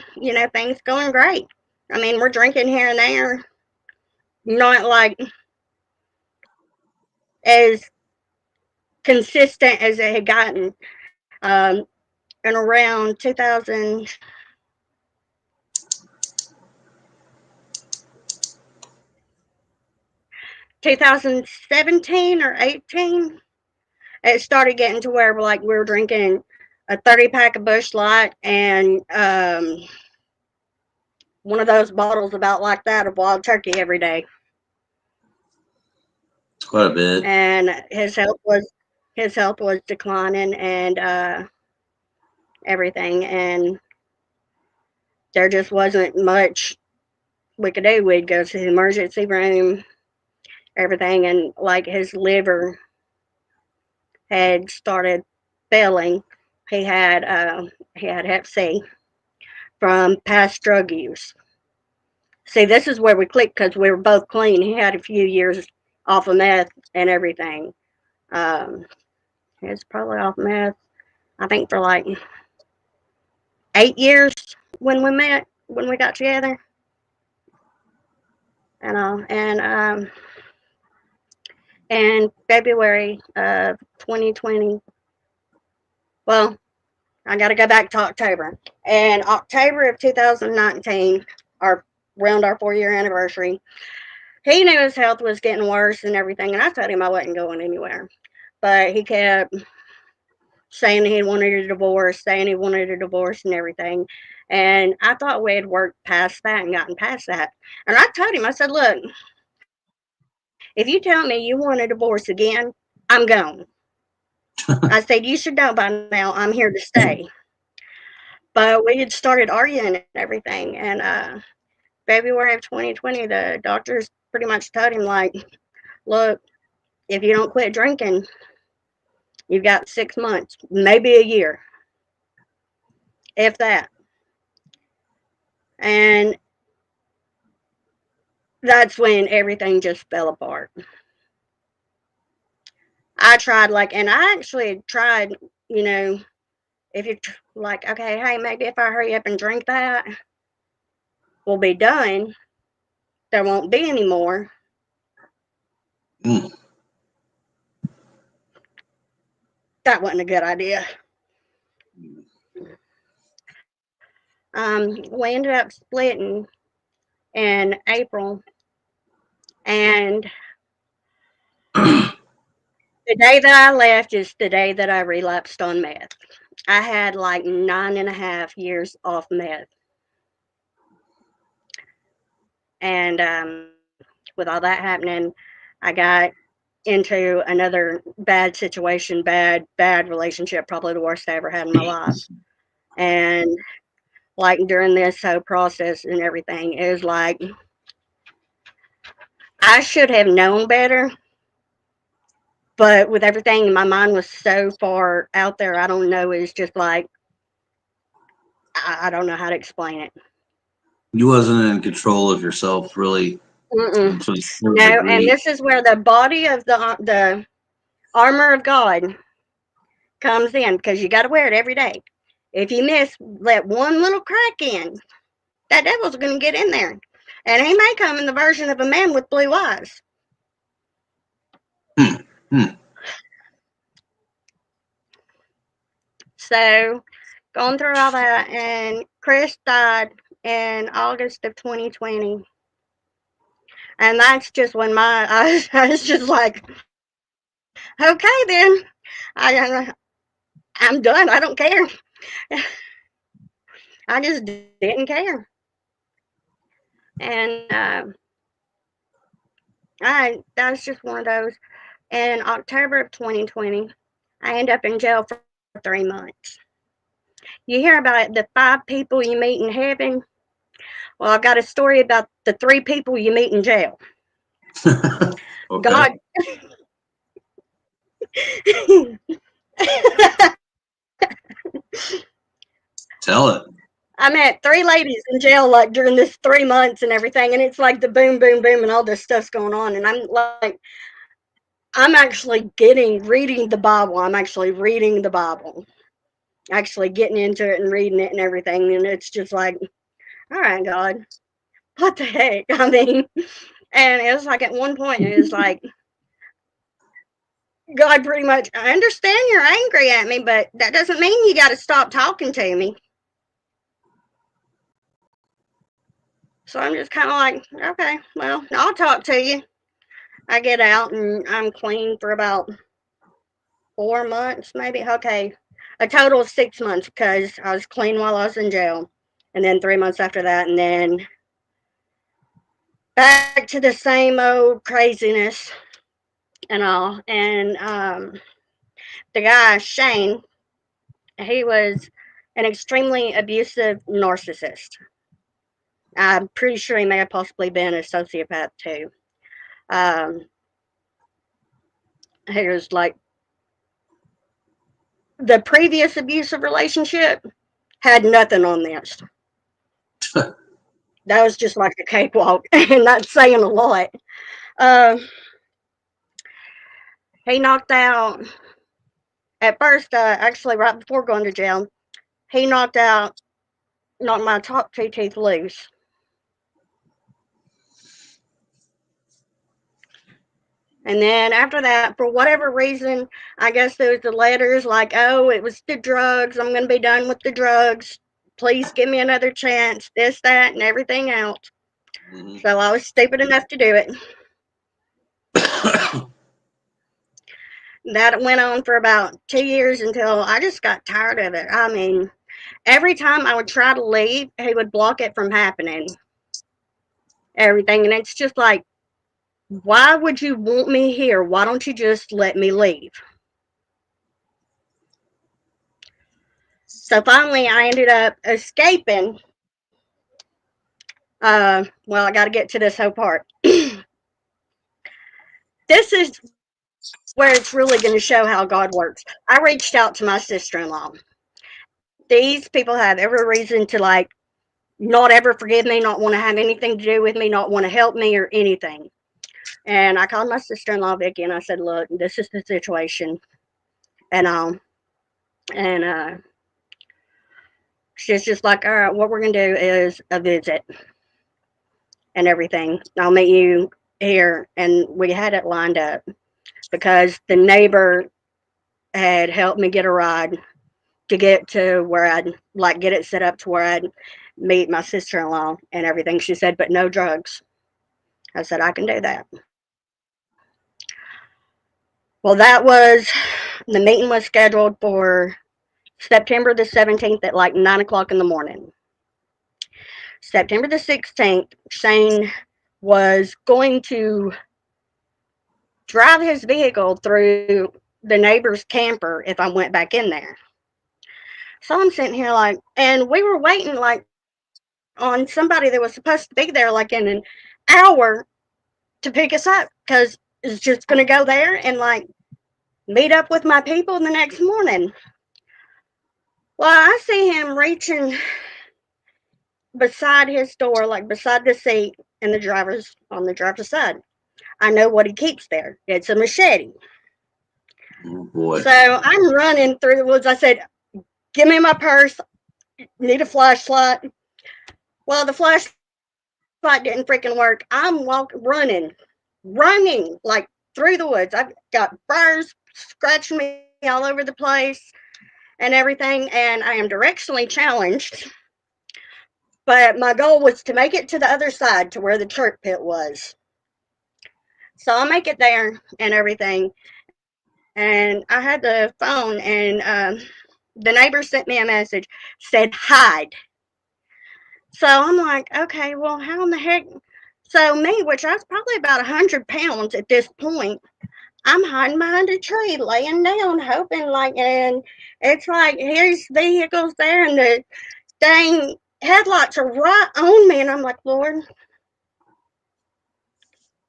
things going great. I mean, we're drinking here and there, not like as consistent as it had gotten. And around 2017 or 18, it started getting to where like we were drinking a 30 pack of Busch Light and one of those bottles about like that of wild turkey every day. It's quite a bit. And his health was declining and everything, and there just wasn't much we could do. We'd go to the emergency room, everything, and like his liver had started failing. He had Hep C from past drug use. See, this is where we clicked because we were both clean. He had a few years off of meth and everything. Um, he was probably off meth, I think, for like 8 years when we met, when we got together. And in February of 2020, well, I got to go back to October. In October of 2019, around our 4-year anniversary, he knew his health was getting worse and everything, and I told him I wasn't going anywhere. But he kept saying he wanted a divorce, and everything. And I thought we had worked past that and gotten past that. And I told him, I said, look, if you tell me you want a divorce again, I'm gone. I said, you should know by now I'm here to stay. But we had started arguing and everything. And February of 2020, the doctors pretty much told him, like, look, if you don't quit drinking, you've got 6 months, maybe a year, if that. And that's when everything just fell apart. I tried, like, and I actually tried, you know, if you're like, okay, hey, maybe if I hurry up and drink that, we'll be done. There won't be any more. Mm. That wasn't a good idea. We ended up splitting in April, and the day that I left is the day that I relapsed on meth. I had like 9.5 years off meth. And with all that happening, I got into another bad situation, bad relationship, probably the worst I ever had in my life. And like during this whole process and everything, it was like I should have known better. But with everything, my mind was so far out there. I don't know. It's just like I don't know how to explain it. You wasn't in control of yourself, really, Mm-mm. to a No, certain and degree. this is where the body of the armor of God comes in because you got to wear it every day. If you let one little crack in, that devil's going to get in there, and he may come in the version of a man with blue eyes. Hmm. Hmm. So, going through all that, and Chris died in August of 2020. And that's just when I was just like, okay, then I'm done. I don't care. I just didn't care. And that was just one of those. In October of 2020, I ended up in jail for 3 months. You hear about it, the 5 people you meet in heaven. Well, I've got a story about the 3 people you meet in jail. Okay. God. Tell it. I met 3 ladies in jail like during this 3 months and everything, and it's like the boom, boom, boom, and all this stuff's going on, and I'm like, I'm actually reading the Bible. I'm actually reading the Bible, actually getting into it and reading it and everything, and it's just like, all right, God, what the heck? I mean, and it was like at one point, it was like, God, pretty much, I understand you're angry at me, but that doesn't mean you got to stop talking to me. So I'm just kind of like, okay, well, I'll talk to you. I get out and I'm clean for about 4 months, maybe. Okay, a total of 6 months because I was clean while I was in jail, and then 3 months after that, and then back to the same old craziness and all. And the guy Shane, he was an extremely abusive narcissist. I'm pretty sure he may have possibly been a sociopath too. Um, he was like the previous abusive relationship had nothing on this. That was just like a cakewalk, and that's saying a lot. Uh, he knocked out at first, actually right before going to jail. He knocked my top two teeth loose. And then after that, for whatever reason, I guess there was the letters like, "Oh, it was the drugs. I'm going to be done with the drugs. Please give me another chance." This, that, and everything else. Mhm. So I was stupid enough to do it. That went on for about 2 years until I just got tired of it. I mean, every time I would try to leave, he would block it from happening. Everything. And it's just like, why would you want me here? Why don't you just let me leave? So finally, I ended up escaping. Well, I got to get to this whole part. This is where it's really going to show how God works. I reached out to my sister-in-law. These people have every reason to like not ever forgive me, not want to have anything to do with me, not want to help me or anything. And I called my sister-in-law Vicky and I said, "Look, this is the situation," and and she's just like, "All right, what we're gonna do is a visit and everything. I'll meet you here," and we had it lined up because the neighbor had helped me get a ride to get to where I'd like get it set up to where I'd meet my sister-in-law and everything. She said, "But no drugs." I said, "I can do that." Well, that was the meeting was scheduled for September the 17th at like 9 o'clock in the morning. September the 16th, Shane was going to drive his vehicle through the neighbor's camper if I went back in there. So I'm sitting here like, and we were waiting like on somebody that was supposed to be there like in an hour to pick us up because it's just going to go there and like meet up with my people the next morning. Well, I see him reaching beside his door, like beside the seat in the driver's on the driver's side. I know what he keeps there. It's a machete. Oh boy. So I'm running through the woods. I said, "Give me my purse. Need a flashlight." Well, the flashlight didn't freaking work. I'm running like through the woods. I've got burrs scratching me all over the place and everything, and I am directionally challenged. But my goal was to make it to the other side to where the church pit was. So I make it there and everything. And I had the phone, and the neighbor sent me a message, said, "Hide." So I'm like, okay, well, how in the heck? So me, which I was probably about 100 pounds at this point, I'm hiding behind a tree, laying down, hoping like, and it's like here's vehicles there, and the dang headlights are right on me, and I'm like, "Lord,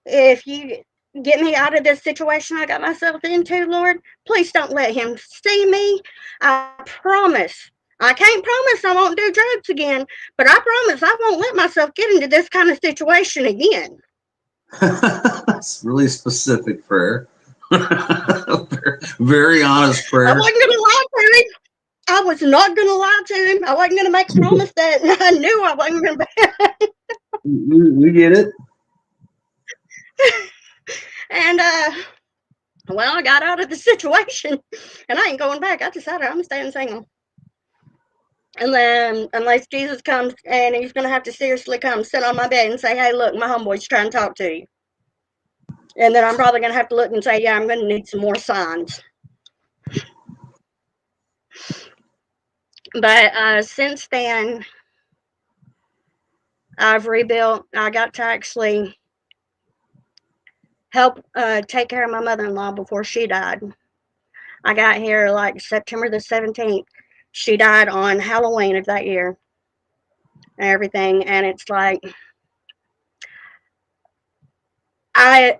if you get me out of this situation I got myself into, Lord, please don't let him see me. I promise. I can't promise I won't do drugs again, but I promise I won't let myself get into this kind of situation again." That's really specific prayer. Very honest I prayer. wasn't going to lie to him. I was not going to lie to him. I wasn't going to make a promise that I knew I wasn't going to. We get it. And, well, I got out of the situation, and I ain't going back. I decided I'm staying single. And then, unless Jesus comes and he's going to have to seriously come sit on my bed and say, "Hey, look, my homeboy's trying to talk to you." And then I'm probably going to have to look and say, "Yeah, I'm going to need some more signs." But since then, I've rebuilt. I got to actually help take care of my mother-in-law before she died. I got here like September the 17th. She died on Halloween of that year and everything. And it's like I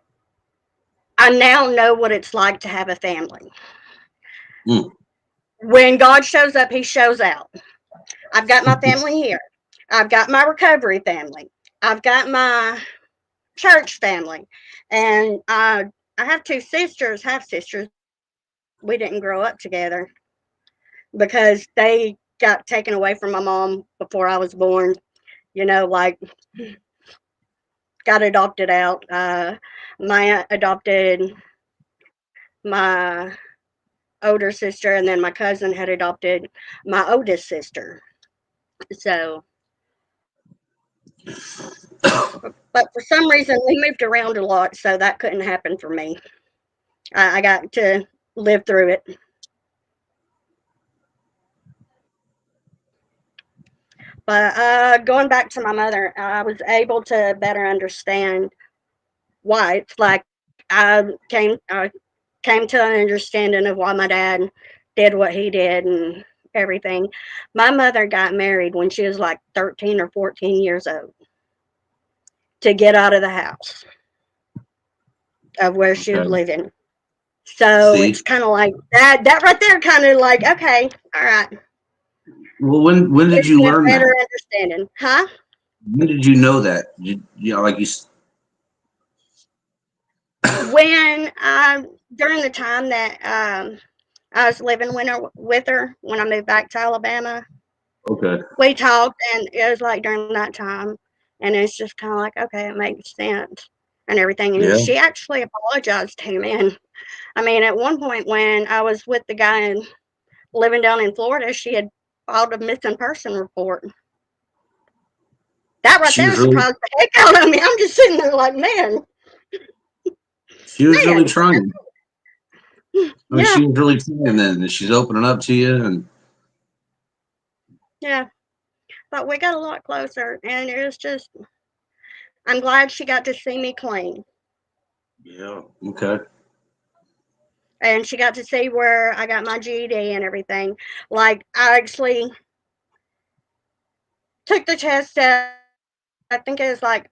I now know what it's like to have a family. Mm. When God shows up, he shows out. I've got my family here. I've got my recovery family. I've got my church family. And I have two sisters, half sisters. We didn't grow up together because they got taken away from my mom before I was born. Like got adopted out. My aunt adopted my older sister, and then my cousin had adopted my oldest sister. So, but for some reason, we moved around a lot, so that couldn't happen for me. I got to live through it. But going back to my mother, I was able to better understand why. It's like I came to an understanding of why my dad did what he did and everything. My mother got married when she was like 13 or 14 years old to get out of the house of where she was Okay. living. So See. it's kind of like that right there, kind of like, okay, all right. Well, when did Gives you me a learn that? better understanding. Huh? When did you know that? Like When during the time that I was living with her when I moved back to Alabama, Okay. we talked, and it was like during that time, and it's just kind of like, okay, it makes sense and everything. And Yeah. she actually apologized to him. And I mean, at one point when I was with the guy living down in Florida, she had filed a missing person report. That right She there was really surprised the heck out of me. I'm just sitting there like, man, she was really man, trying. I mean, yeah, she was really trying then, and she's opening up to you, and yeah. But we got a lot closer, and it was just, I'm glad she got to see me clean. yeah. Okay. And she got to see where I got my GED and everything. Like, I actually took the test, I think it was like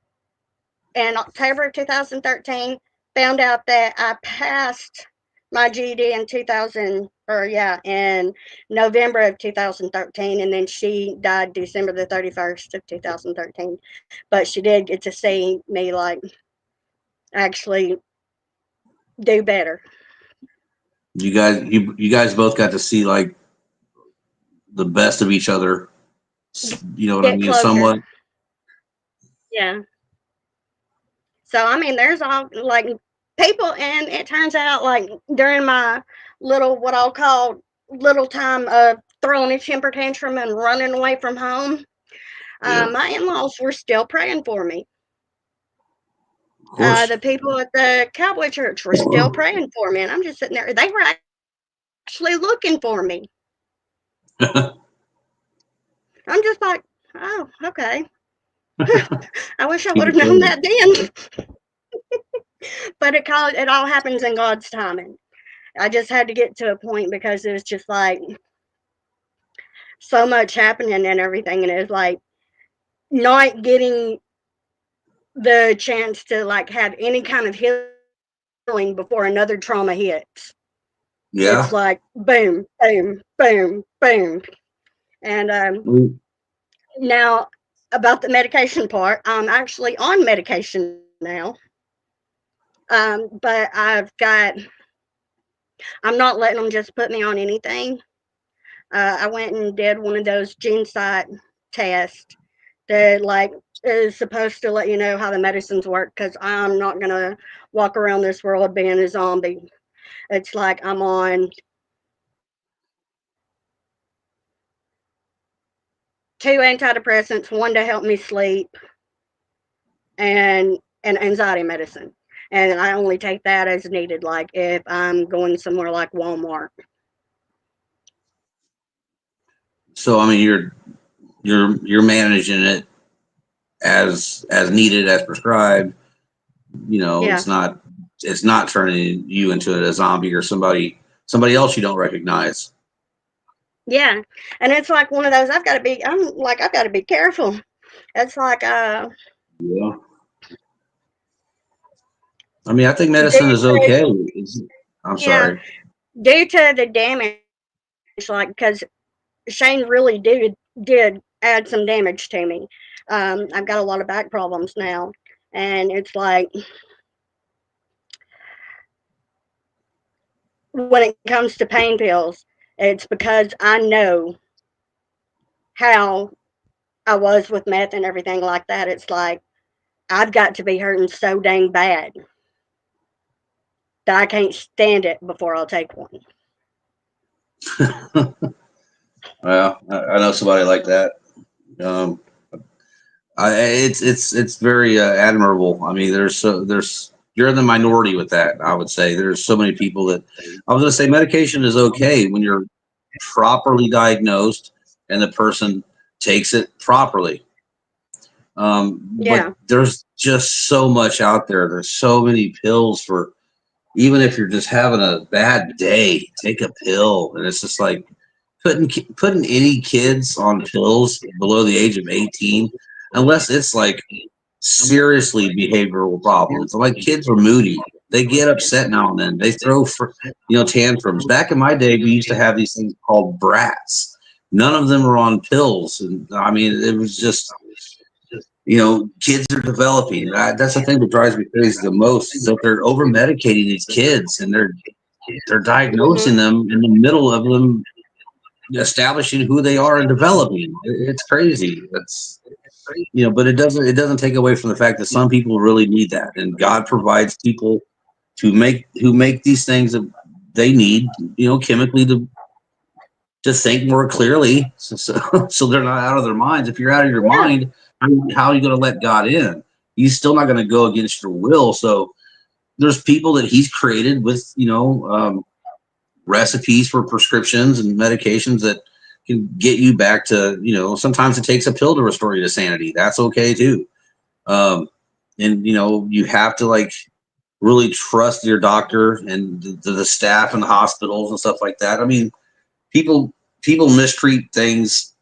in October of 2013, found out that I passed my GED in 2000, or yeah, in November of 2013, and then she died December the 31st of 2013. But she did get to see me like actually do better, You guys both got to see like the best of each other. You know what I get mean? closer. Somewhat. Yeah. So I mean, there's all like people, and it turns out like during my little what I'll call little time of throwing a temper tantrum and running away from home, Yeah. my in-laws were still praying for me. Of course. The people at the cowboy church were still praying for me, and I'm just sitting there. They were actually looking for me. I'm just like, oh, okay. I wish I would have Keep it known that going. then. But it all happens in God's timing. I just had to get to a point because it was just like so much happening and everything, and it was like not getting the chance to like have any kind of healing before another trauma hits. It's like Yeah. boom, boom, boom, boom. And Mm. now about the medication part, I'm actually on medication now. But I'm not letting them just put me on anything. I went and did one of those gene site tests that like is supposed to let you know how the medicines work, because I'm not gonna walk around this world being a zombie. It's like I'm on two antidepressants, one to help me sleep, and an anxiety medicine. And I only take that as needed, like if I'm going somewhere like Walmart. So I mean, you're managing it as needed, as prescribed. You know, Yeah. it's not turning you into a zombie or somebody else you don't recognize. Yeah. And it's like one of those, I've got to be careful. It's like, Yeah. I mean, I think due medicine is to, okay. I'm yeah, sorry. due to the damage, like, because Shane really did add some damage to me. I've got a lot of back problems now. And it's like, when it comes to pain pills, it's because I know how I was with meth and everything like that. It's like I've got to be hurting so dang bad that I can't stand it before I'll take one. Well, I know somebody like that. Um, it's very admirable. I mean, there's you're in the minority with that. I would say there's so many people that I was going to say medication is okay when you're properly diagnosed and the person takes it properly. But Yeah. there's just so much out there. There's so many pills for even if you're just having a bad day, take a pill, and it's just like putting any kids on pills below the age of 18, unless it's like seriously behavioral problems. Like kids are moody. They get upset now and then. They throw tantrums. Back in my day, we used to have these things called brats. None of them were on pills, and I mean, it was just kids are developing. That's the thing that drives me crazy the most is that they're over medicating these kids, and they're diagnosing Hmm. them in the middle of them establishing who they are and developing. It's crazy. That's but it doesn't take away from the fact that some people really need that, and God provides people who make these things that they need, chemically to think more clearly, so they're not out of their minds. If you're out of your Yeah. mind, how are you going to let God in? He's still not going to go against your will. So there's people that He's created with recipes for prescriptions and medications that can get you back to sometimes it takes a pill to restore you to sanity. That's okay too. um, and you have to like really trust your doctor and the staff and the hospitals and stuff like that. I mean, people people mistreat things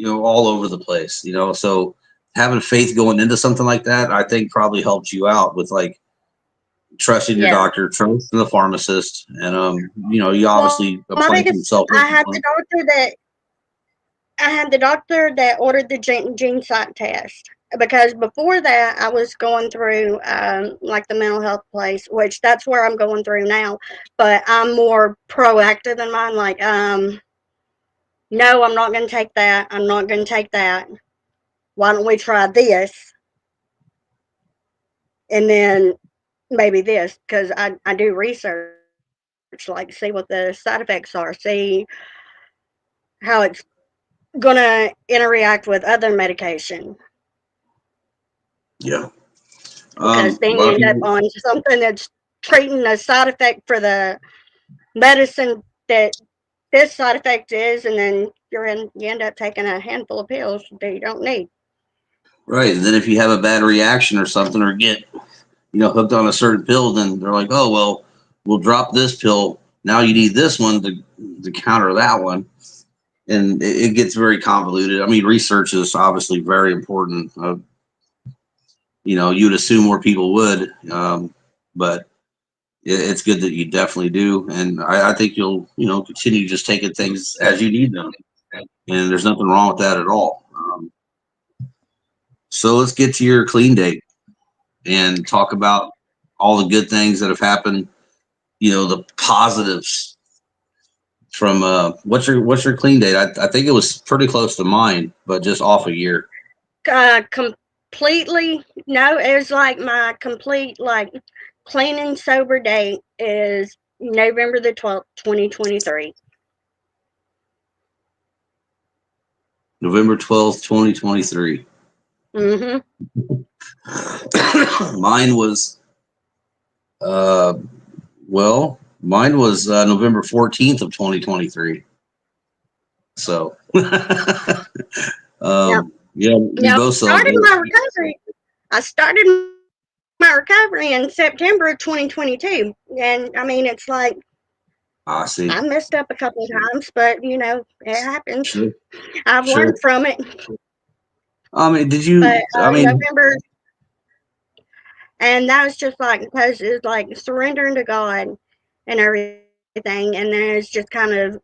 all over the place, so having faith going into something like that, I think, probably helps you out with like trusting your Yeah. doctor, trusting the pharmacist, and you Well, obviously my applying biggest, himself. I had the doctor that ordered the gene psych test, because before that I was going through like the mental health place, which that's where I'm going through now, but I'm more proactive than mine. Like, no, I'm not going to take that. I'm not going to take that. Why don't we try this? And then maybe this, because I do research, like see what the side effects are, see how it's going to interact with other medication. Yeah. Because A then lot you of end up people. on something that's treating a side effect for the medicine that this side effect is, and then you end up taking a handful of pills that you don't need. Right, and then if you have a bad reaction or something, or get hooked on a certain pill, then they're like, oh well, we'll drop this pill. Now you need this one to counter that one, and it gets very convoluted. I mean, research is obviously very important. You'd assume more people would, but it's good that you definitely do, and I think you'll continue just taking things as you need them, and there's nothing wrong with that at all. So let's get to your clean date and talk about all the good things that have happened. The positives from what's your clean date? I think it was pretty close to mine, but just off a year. Completely, no, it was like my complete, like, clean and sober date is November the 12th, 2023. November 12th, 2023. Mm-hmm. Mine was uh mine was November 14th of 2023. So, Now, yeah, we now both started celebrate. my recovery. I started my recovery in September of 2022, and I mean, it's like I I see. messed up a couple of times, but it happens. Sure, I've learned sure. from it. Did But you? I mean, November, and that was just like because it's like surrendering to God and everything, and then it's just kind of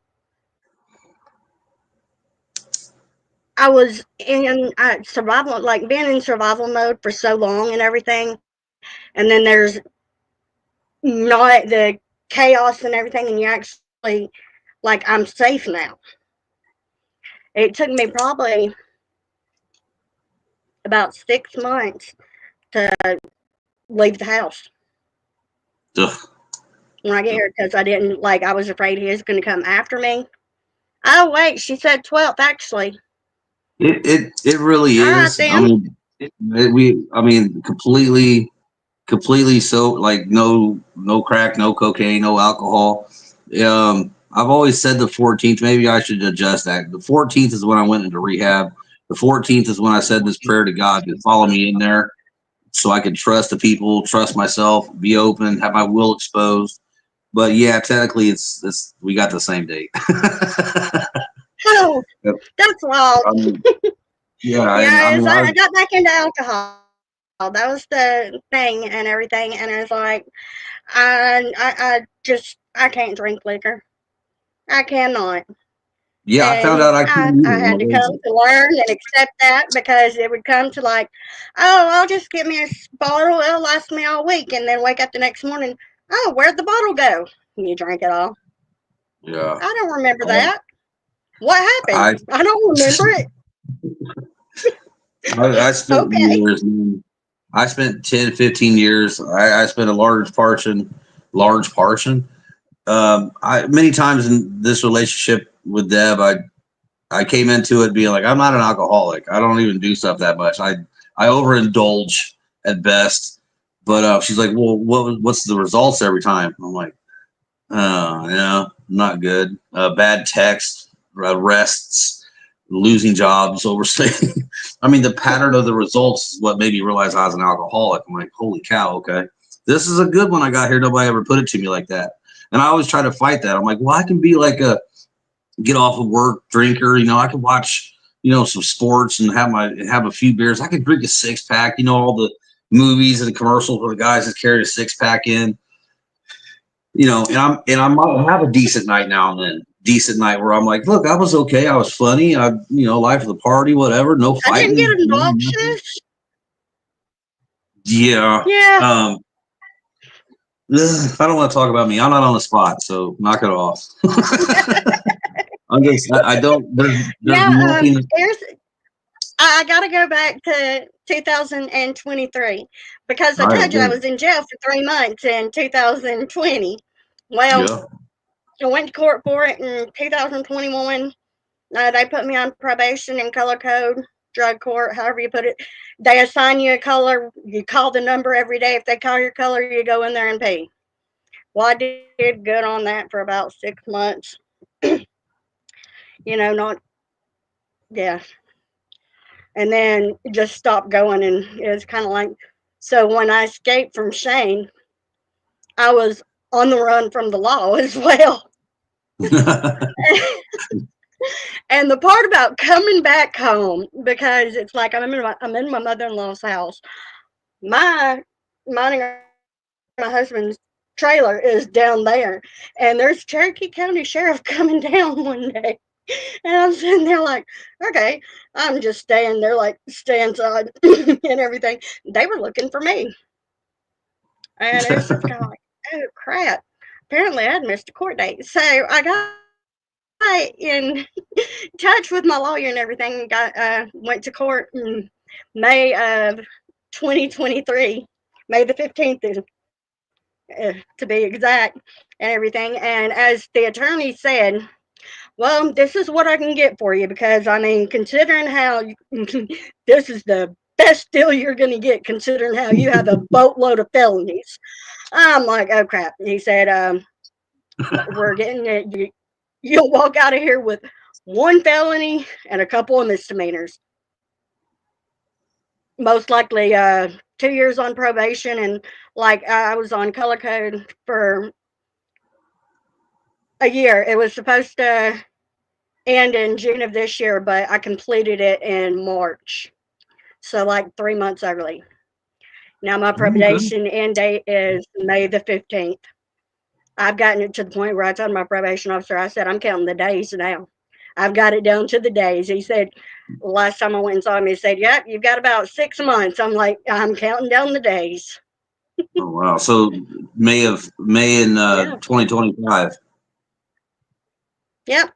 I was in survival, like being in survival mode for so long and everything, and then there's not the chaos and everything, and you actually like I'm safe now. It took me probably about 6 months to leave the house ugh, when I get here because I didn't like I was afraid he was going to come after me. Oh wait, she said 12th actually. it really All right is. then. Completely so, like no crack, no cocaine, no alcohol. I've always said the 14th. Maybe I should adjust that. The 14th is when I went into rehab. The 14th is when I said this prayer to God to follow me in there, so I could trust the people, trust myself, be open, have my will exposed. But yeah, technically, it's we got the same date. Oh, that's wild. Yeah, and I Yeah, mean, I got back into alcohol. That was the thing and everything, and it was like I can't drink liquor. I cannot. yeah, I found And out I couldn't I either when I had to come wasn't. to learn and accept that because it would come to like, oh, I'll just get me a bottle. It'll last me all week. And then wake up the next morning, oh, where'd the bottle go? You drank it all. Yeah, I don't remember um, that. What happened? I I don't remember it. I spent Okay. years. Man, I spent 10, 15 years. I spent a large portion. I many times in this relationship with Deb, I came into it being like, I'm not an alcoholic. I don't even do stuff that much. I overindulge at best. But she's like, well, what's the results every time? I'm like, oh, yeah, not good. Bad text, arrests, losing jobs, overstaying. I mean, the pattern of the results is what made me realize I was an alcoholic. I'm like, holy cow, okay. This is a good one I got here. Nobody ever put it to me like that. And I always try to fight that. I'm like, well, I can be like a get off of work drinker. I can watch, some sports and have a few beers. I could drink a 6 pack, all the movies and the commercials where the guys just carry a 6 pack in, and I might have a decent night now and then. Decent night where I'm like, look, I was okay. I was funny. Life of the party, whatever. No I didn't get fighting. Nothing. obnoxious. Yeah. Yeah. I don't want to talk about me. I'm not on the spot, so knock it off. I don't. There's Yeah. nothing. I got to go back to 2023 because I All right, told you I good. was in jail for 3 months in 2020. Well, Yeah. I went to court for it in 2021. They put me on probation and color code, drug court, however you put it. They assign you a color. You call the number every day. If they call your color, you go in there and pay. Well, I did good on that for about 6 months. Not, yeah. And then just stopped going. And it was kind of like, so when I escaped from Shane, I was on the run from the law as well. And the part about coming back home, because it's like I'm in my mother-in-law's house. My Mine and my husband's trailer is down there, and there's Cherokee County Sheriff coming down one day, and I'm sitting there like, okay, I'm just staying there, like stay inside and everything. They were looking for me, and it was just kind of like, oh crap. Apparently, I'd missed a court date, so I got in touch with my lawyer and everything. Went to court in May of 2023, May the 15th to be exact, and everything. And as the attorney said, well, this is what I can get for you because I mean, considering how this is the best deal you're going to get, considering how you have a boatload of felonies. I'm like, oh crap. He said, we're getting it. You'll walk out of here with one felony and a couple of misdemeanors. Most likely 2 years on probation, and like I was on color code for a year. It was supposed to end in June of this year, but I completed it in March. So like 3 months early. Now my Okay. probation end date is May the 15th. I've gotten it to the point where I told my probation officer, I said, I'm counting the days now. I've got it down to the days. He said, last time I went and saw him, he said, yep, you've got about 6 months. I'm like, I'm counting down the days. Oh wow. So May in Yeah. 2025. Yep. It's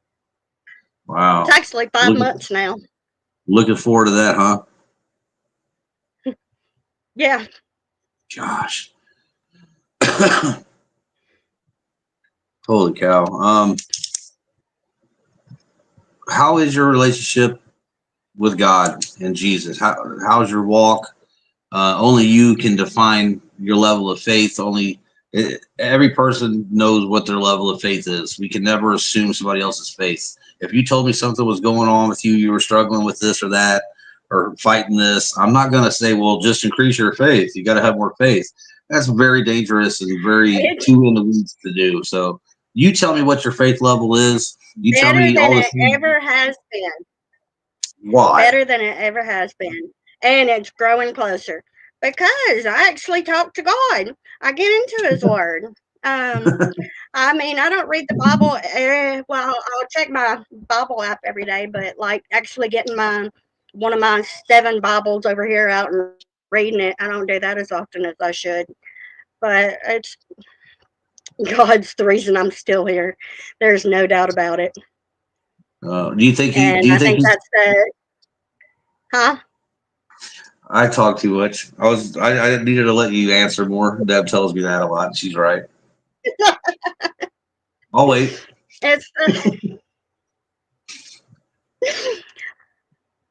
Wow. actually 5 months Looking now. looking forward to that, huh? Yeah. Gosh. Holy cow. How is your relationship with God and Jesus? How's your walk? Only you can define your level of faith. Every person knows what their level of faith is. We can never assume somebody else's faith. If you told me something was going on with you, you were struggling with this or that, or fighting this, I'm not going to say, well, just increase your faith. You got to have more faith. That's very dangerous and very It's too in the weeds to do. So you tell me what your faith level is. You tell better me than all the it things. ever has been. Why? Better than it ever has been. And it's growing closer because I actually talk to God. I get into His Word. Um, I mean, I don't read the Bible. Well, I'll check my Bible app every day, but like actually getting my one of my 7 Bibles over here out and reading it, I don't do that as often as I should. But it's God's the reason I'm still here. There's no doubt about it. Do you think he? Do And you I think think he's? that's the, huh? I talk too much. I needed to let you answer more. Deb tells me that a lot. She's right. I'll wait. It's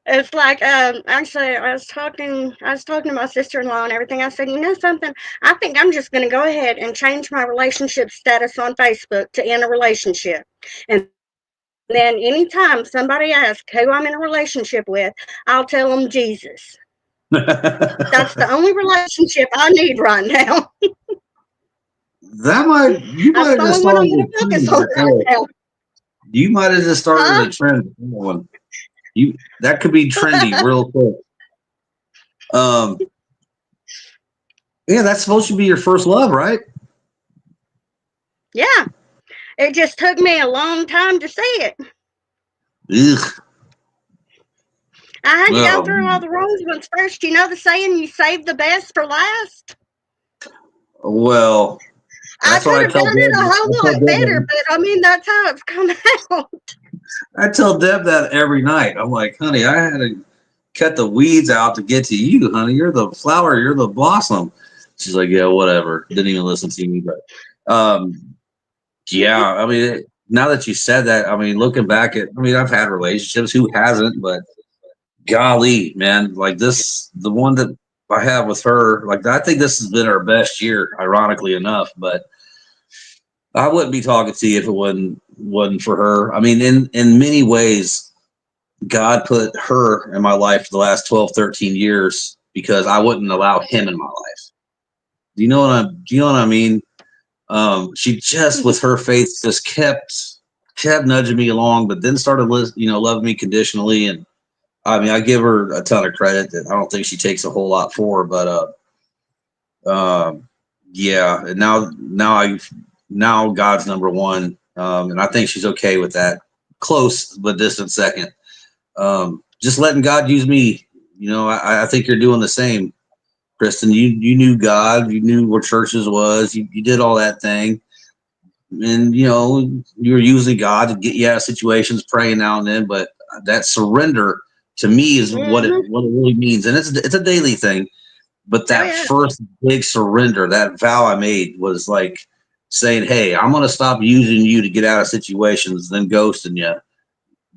it's like actually I was talking to my sister-in-law and everything. I said, you know something, I think I'm just going to go ahead and change my relationship status on Facebook to in a relationship, and then anytime somebody asks who I'm in a relationship with, I'll tell them Jesus. That's the that only relationship I need right now. you might That's have the just only one I'm started going a to focus trend on right right there. now. You might have just started Huh? a trend with that one. You that could be trendy real quick. Um, yeah, that's supposed to be your first love, right? Yeah, it just took me a long time to see it. Ugh. I had to go Well, through all the wrong ones first. You know the saying, you save the best for last? well, I that's what could I have done tell it a Deb. whole lot better, but I mean, that's how it's come out. I tell Deb that every night. I'm like, honey, I had to cut the weeds out to get to you, honey. You're the flower. You're the blossom. She's like, yeah, whatever. Didn't even listen to me, but yeah. I mean, now that you said that, I mean, looking back at, I mean, I've had relationships. Who hasn't? But golly, man, like this, the one that I have with her, like I think this has been our best year, ironically enough. But I wouldn't be talking to you if it wasn't for her. I mean, in many ways, God put her in my life for the last 12, 13 years because I wouldn't allow him in my life. Do you know what I mean? She just with her faith just kept nudging me along, but then started loving me conditionally. And I mean, I give her a ton of credit that I don't think she takes a whole lot for, but yeah. And now God's number one, and I think she's okay with that. Close but distant second. Just letting God use me. I think you're doing the same, Kristen. You knew God, you knew where churches was, you did all that thing, and you were using God to get you out of situations, praying now and then. But that surrender to me is what it Hmm. what it really means, and it's a daily thing. But Oh, that yeah. first big surrender, that vow I made was like saying, "Hey, I'm going to stop using you to get out of situations, then ghosting you.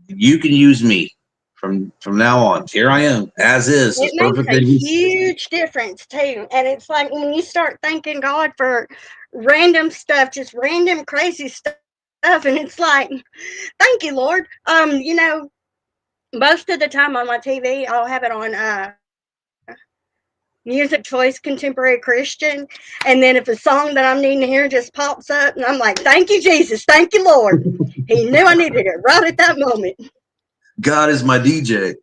You can use me from now on. Here I am, as is, It as makes perfect a as you." huge difference, too. And it's like when you start thanking God for random stuff, just random crazy stuff and it's like, thank you, Lord. Most of the time on my TV, I'll have it on music choice contemporary Christian, and then if a song that I'm needing to hear just pops up, and I'm like, thank you, Jesus, thank you, Lord. He knew I needed it right at that moment. God is my DJ.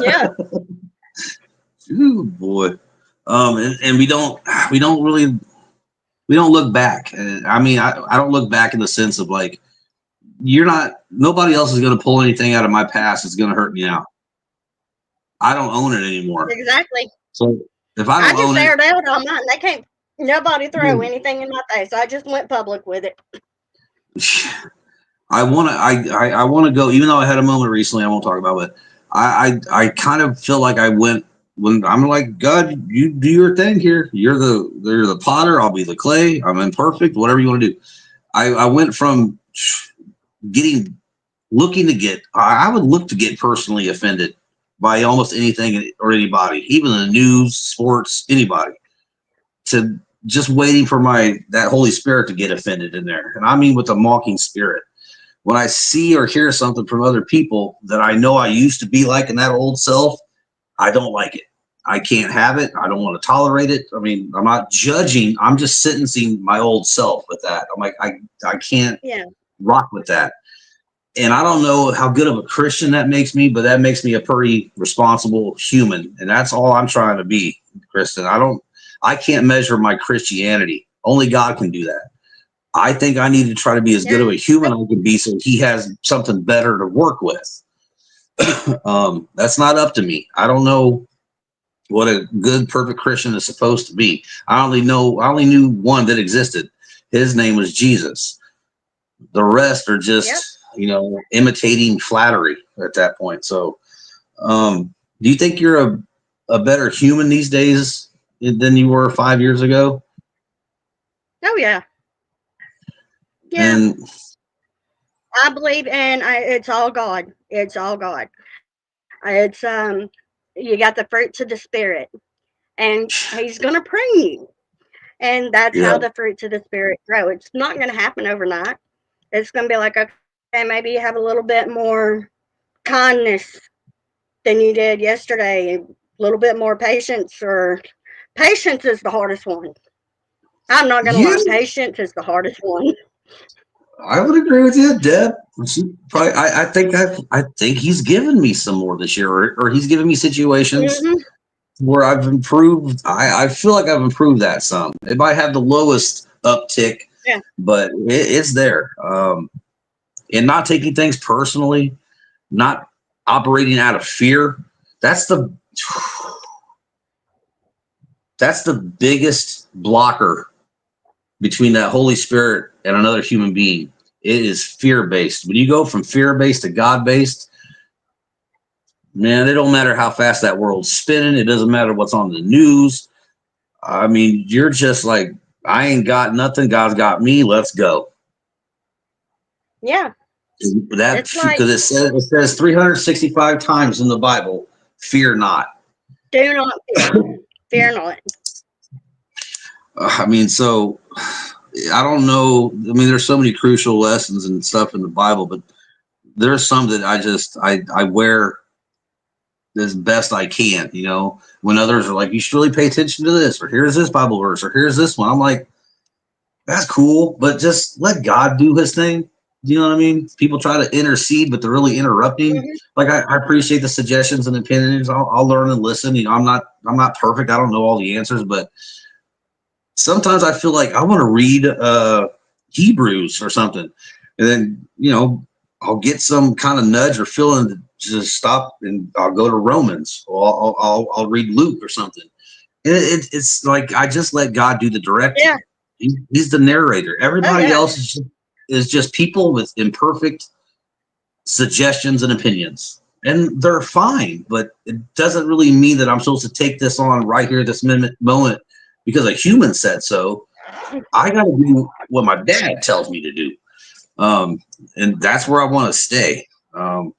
Yeah, Ooh, boy. And we don't look back. I mean, I don't look back in the sense of like, nobody else is going to pull anything out of my past that's going to hurt me now. I don't own it anymore. exactly. So if I I don't just own it, aired out on mine. They can't nobody throw anything in my face. I just went public with it. I want to go, even though I had a moment recently, I won't talk about it. I kind of feel like I went when I'm like, God, you do your thing here. You're the potter. I'll be the clay. I'm imperfect, whatever you want to do. I went from looking to get, I would look to get personally offended by almost anything or anybody, even the news, sports, anybody, to just waiting for that Holy Spirit to get offended in there. And I mean with a mocking spirit. When I see or hear something from other people that I know I used to be like in that old self, I don't like it. I can't have it. I don't want to tolerate it. I mean, I'm not judging. I'm just sentencing my old self with that. I'm like, I can't rock with that. And I don't know how good of a Christian that makes me, but that makes me a pretty responsible human. And that's all I'm trying to be, Kristen. I can't measure my Christianity. Only God can do that. I think I need to try to be as good of a human I can be so he has something better to work with. That's not up to me. I don't know what a good, perfect Christian is supposed to be. I only knew one that existed. His name was Jesus. The rest are just, imitating flattery at that point. So, do you think you're a better human these days than you were 5 years ago? Oh yeah. Yeah. And I believe it's all God. It's all God. It's you got the fruits of the spirit, and he's gonna prune you. And that's yeah, how the fruits of the spirit grow. It's not gonna happen overnight. It's gonna be like, okay, maybe you have a little bit more kindness than you did yesterday, a little bit more patience, or patience is the hardest one. I'm not gonna yeah, lie, patience is the hardest one. I would agree with you, Deb. I think he's given me some more this year, or he's given me situations Hmm. where I've improved. I feel like I've improved that some. It might have the lowest uptick, Yeah. but it's there. And not taking things personally, not operating out of fear. That's the biggest blocker between that Holy Spirit and another human being. It is fear based. When you go from fear based to God based, man, it don't matter how fast that world's spinning. It doesn't matter what's on the news. I mean, you're just like, I ain't got nothing. God's got me. Let's go. Yeah. That It's like, because it says 365 times in the Bible, fear not. do not fear. Fear not. I mean, so I don't know. I mean, there's so many crucial lessons and stuff in the Bible, but there's some that I wear as best I can. When others are like, you should really pay attention to this, or here's this Bible verse, or here's this one. I'm like, that's cool, but just let God do his thing. Do you know what I mean? People try to intercede, but they're really interrupting. Hmm. Like I appreciate the suggestions and opinions. I'll learn and listen. I'm not perfect. I don't know all the answers, but sometimes I feel like I want to read Hebrews or something, and then I'll get some kind of nudge or feeling to just stop, and I'll go to Romans, or I'll read Luke or something. And it's like I just let God do the directing. Yeah. He's the narrator. Oh Everybody yeah. else is just people with imperfect suggestions and opinions. And they're fine, but it doesn't really mean that I'm supposed to take this on right here, this moment, because a human said so. I got to do what my dad tells me to do. And that's where I want to stay.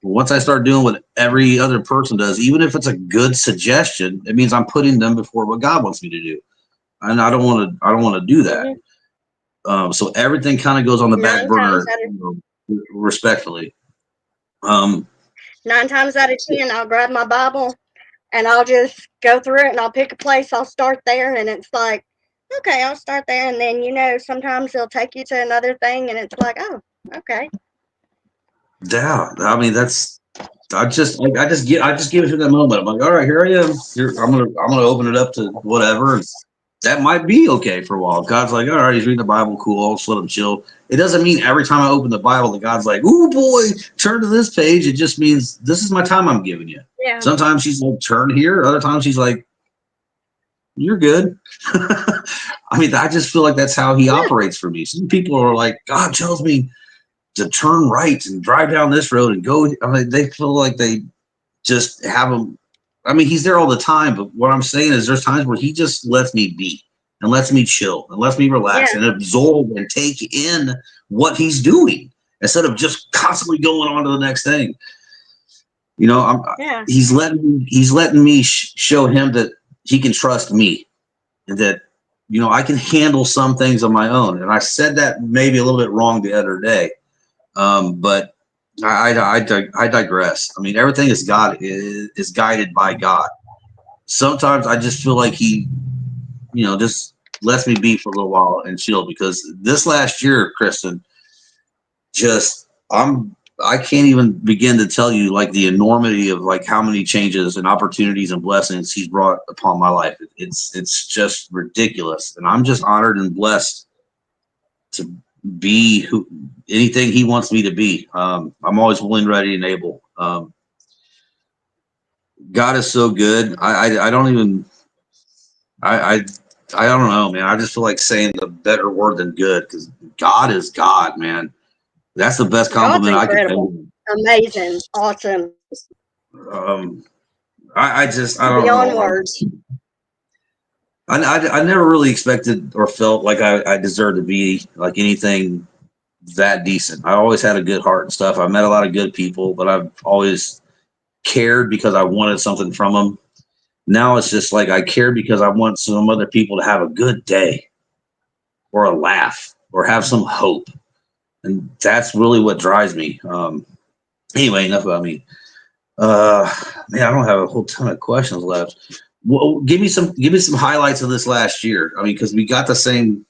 Once I start doing what every other person does, even if it's a good suggestion, it means I'm putting them before what God wants me to do. And I don't want to do that. Hmm. So everything kind of goes on the back 9 times burner, out of respectfully. Um, 9 times out of 10, I'll grab my Bible and I'll just go through it and I'll pick a place. I'll start there, and it's like, okay, I'll start there, and then sometimes they'll take you to another thing, and it's like, oh, okay, yeah, I mean I just give it to that moment. I'm like, all right, here I am. I'm gonna open it up to whatever. And that might be okay for a while. God's like, all right, he's reading the Bible, cool. I'll just let him chill. It doesn't mean every time I open the Bible that God's like, ooh boy, turn to this page. It just means this is my time I'm giving you. yeah, Sometimes she's like, turn here. Other times she's like, you're good. I mean, I just feel like that's how he yeah, operates for me. Some people are like, God tells me to turn right and drive down this road and go. I mean, they feel like they just have him. I mean, he's there all the time, but what I'm saying is there's times where he just lets me be and lets me chill and lets me relax yeah, and absorb and take in what he's doing instead of just constantly going on to the next thing. You know, yeah, he's letting me show him that he can trust me and that, I can handle some things on my own. And I said that maybe a little bit wrong the other day. But I digress. I mean, everything is guided by God. Sometimes I just feel like he, just lets me be for a little while and chill, because this last year, Kristen, just I can't even begin to tell you like the enormity of like how many changes and opportunities and blessings he's brought upon my life. It's just ridiculous, and I'm just honored and blessed to be anything he wants me to be. I'm always willing, ready, and able. God is so good. I don't even I don't know, man. I just feel like saying the better word than good, because God is God, man. That's the best God's compliment I could pay incredible, him. amazing, awesome, Um, I don't beyond know. words. I never really expected or felt like I deserved to be like anything that decent. I always had a good heart and stuff. I met a lot of good people, but I've always cared because I wanted something from them. Now it's just like I care because I want some other people to have a good day or a laugh or have some hope. And that's really what drives me. Anyway, enough about me. Man, I don't have a whole ton of questions left. Well, give me some highlights of this last year. I mean, because we got the same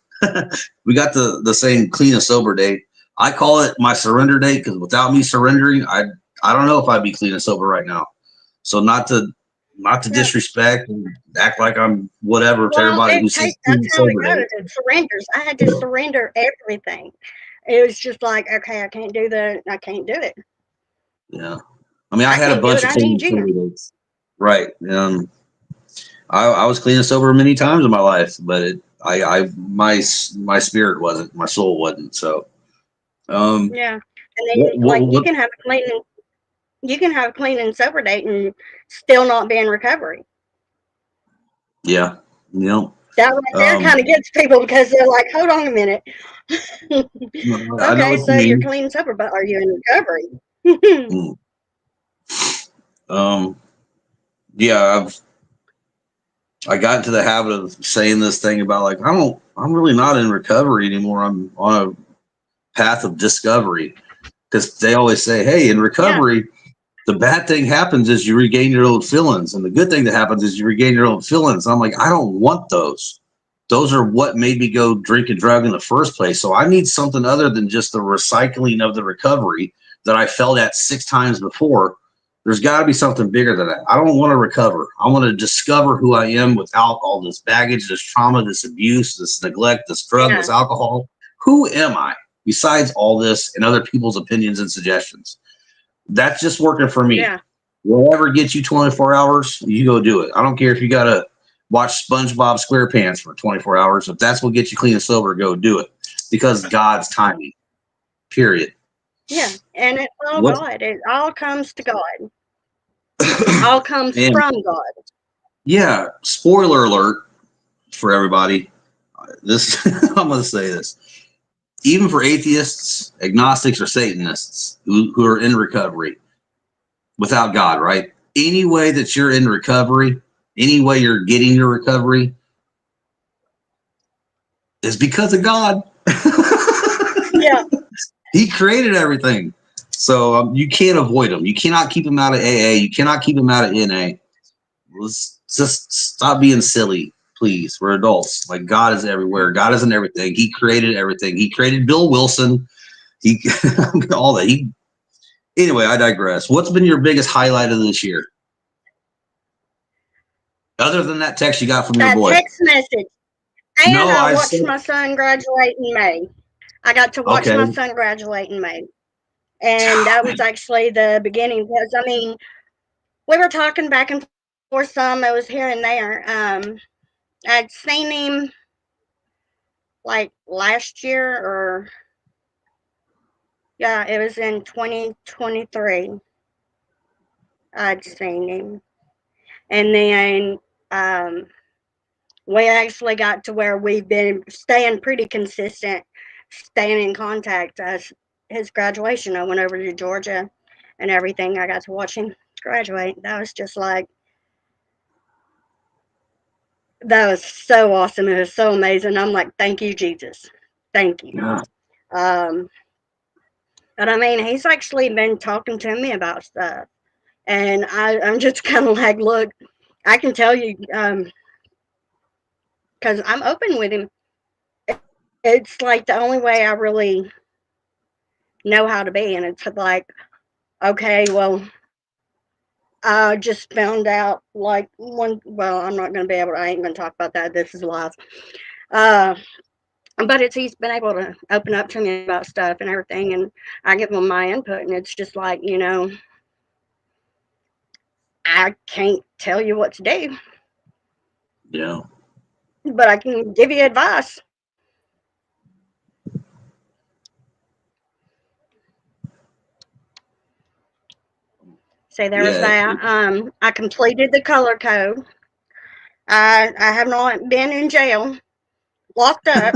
we got the same clean and sober date. I call it my surrender date, because without me surrendering, I don't know if I'd be clean and sober right now. So not to Yeah. disrespect and act like I'm whatever to Well, everybody who says clean that's and how it sober goes. date. It surrenders. I had to surrender everything. It was just like, okay, I can't do it. Yeah. I mean, I I had a can't do bunch it. of I clean need and you. sober dates. Right. I was clean and sober many times in my life, but my spirit wasn't, my soul wasn't. So, um, Yeah. And then like what, you can have a clean and sober date and still not be in recovery. yeah, you know, That right there um, kind of gets people because they're like, hold on a minute. I know Okay, what you so you're mean. clean and sober, but are you in recovery? Mm. Um, yeah, I got into the habit of saying this thing about like, I'm really not in recovery anymore. I'm on a path of discovery, because they always say, hey, in Yeah, recovery, the bad thing happens is you regain your old feelings, and the good thing that happens is you regain your old feelings. I'm like, I don't want those. Those are what made me go drink and drug in the first place. So I need something other than just the recycling of the recovery that I felt at 6 times before. There's got to be something bigger than that. I don't want to recover. I want to discover who I am without all this baggage, this trauma, this abuse, this neglect, this drug, yeah, this alcohol. Who am I besides all this and other people's opinions and suggestions? That's just working for me. yeah. Whatever gets you 24 hours, you go do it. I don't care if you got to watch SpongeBob SquarePants for 24 hours. If that's what gets you clean and sober, go do it, because God's timing, period. Yeah, and it's all What? God. It all comes to God. All comes And from God. yeah, spoiler alert for everybody. This I'm going to say this. Even for atheists, agnostics, or Satanists who are in recovery without God, right? Any way that you're in recovery, any way you're getting your recovery, is because of God. Yeah. He created everything. So you can't avoid him. You cannot keep him out of AA. You cannot keep him out of NA. Let's just stop being silly, please. We're adults. Like, God is everywhere. God is in everything. He created everything. He created Bill Wilson. He all that. Anyway, I digress. What's been your biggest highlight of this year? Other than that text you got from your That boy. text message. And No, I I watched said, my son graduate in May. I got to watch okay. my son graduate in May. And that was actually the beginning because, I mean, we were talking back and forth some. It was here and there. I'd seen him like last year or, yeah, it was in 2023. I'd seen him. And then we actually got to where we've been staying pretty consistent, staying in contact. As his graduation, I went over to Georgia and everything. I got to watch him graduate. That was just like, that was so awesome. It was so amazing. I'm like, thank you, Jesus. Thank you. Yeah. But I mean, he's actually been talking to me about stuff. And I'm just kind of like, look, I can tell you, because I'm open with him. It's like the only way I really know how to be. And it's like, okay, well, I just found out like well, I'm not going to be able to, I ain't going to talk about that. This is live. Uh, but he's been able to open up to me about stuff and everything. And I give him my input. And it's just like, I can't tell you what to do. Yeah. But I can give you advice. So there was Yeah. that. I completed the color code. I have not been in jail, locked up.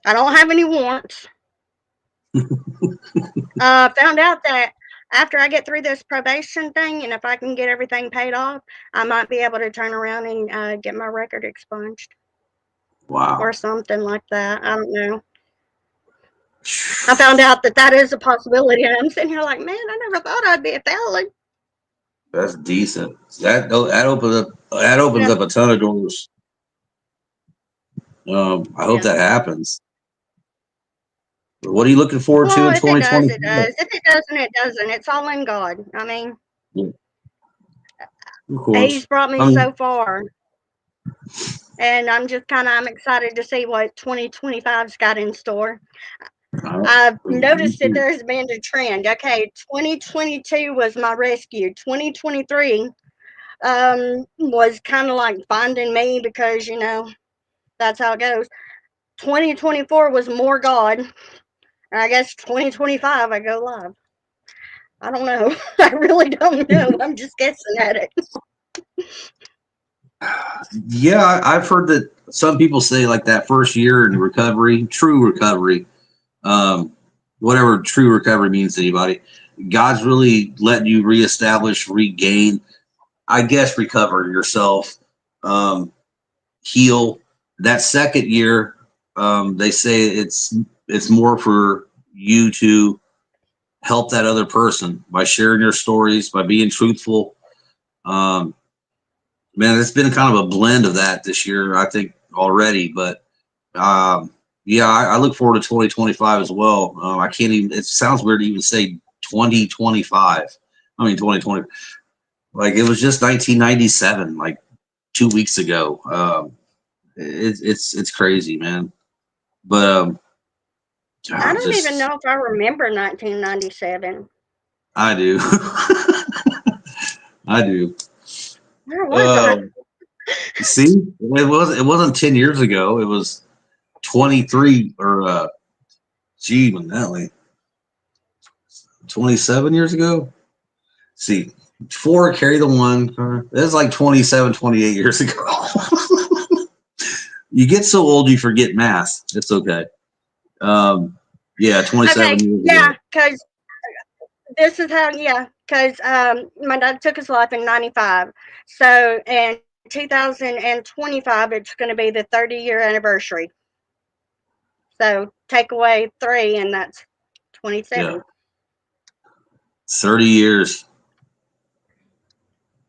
I don't have any warrants. Found out that after I get through this probation thing, and if I can get everything paid off, I might be able to turn around and get my record expunged Wow. or something like that. I don't know. I found out that is a possibility, and I'm sitting here like, man, I never thought I'd be a felon. That's decent. That opens up a ton of doors. I hope that happens. What are you looking forward to Well, in if it does, 2020? it does. If it doesn't, it doesn't. It's all in God. I mean, Yeah, of He's course. brought me I mean, so far, and I'm excited to see what 2025's got in store. I've noticed that there's been a trend. Okay, 2022 was my rescue. 2023 was kind of like finding me because that's how it goes. 2024 was more God, and I guess 2025 I go live. I don't know. I really don't know. I'm just guessing at it. yeah, I've heard that some people say like that first year in recovery, true recovery, whatever true recovery means to anybody, God's really letting you reestablish, regain, I guess, recover yourself, heal. That second year, they say it's more for you to help that other person by sharing your stories, by being truthful. Um, Man, it's been kind of a blend of that this year, I think, already. But yeah, I look forward to 2025 as well. I can't even, it sounds weird to even say 2025. I mean, 2020. Like, it was just 1997, like 2 weeks ago. It's crazy, man. But I God, don't even know if I remember 1997. I do. I do. Where was I? See, it wasn't 10 years ago. It was 23 or gee, Manelli, 27 years ago. See, four carry the one. That's like 27, 28 years ago. You get so old you forget math. It's okay. Yeah, 27 Okay, years yeah, ago. because this is how, yeah, because my dad took his life in 95. So, and 2025, it's going to be the 30-year anniversary. So take away 3, and that's 27. Yeah. 30 years.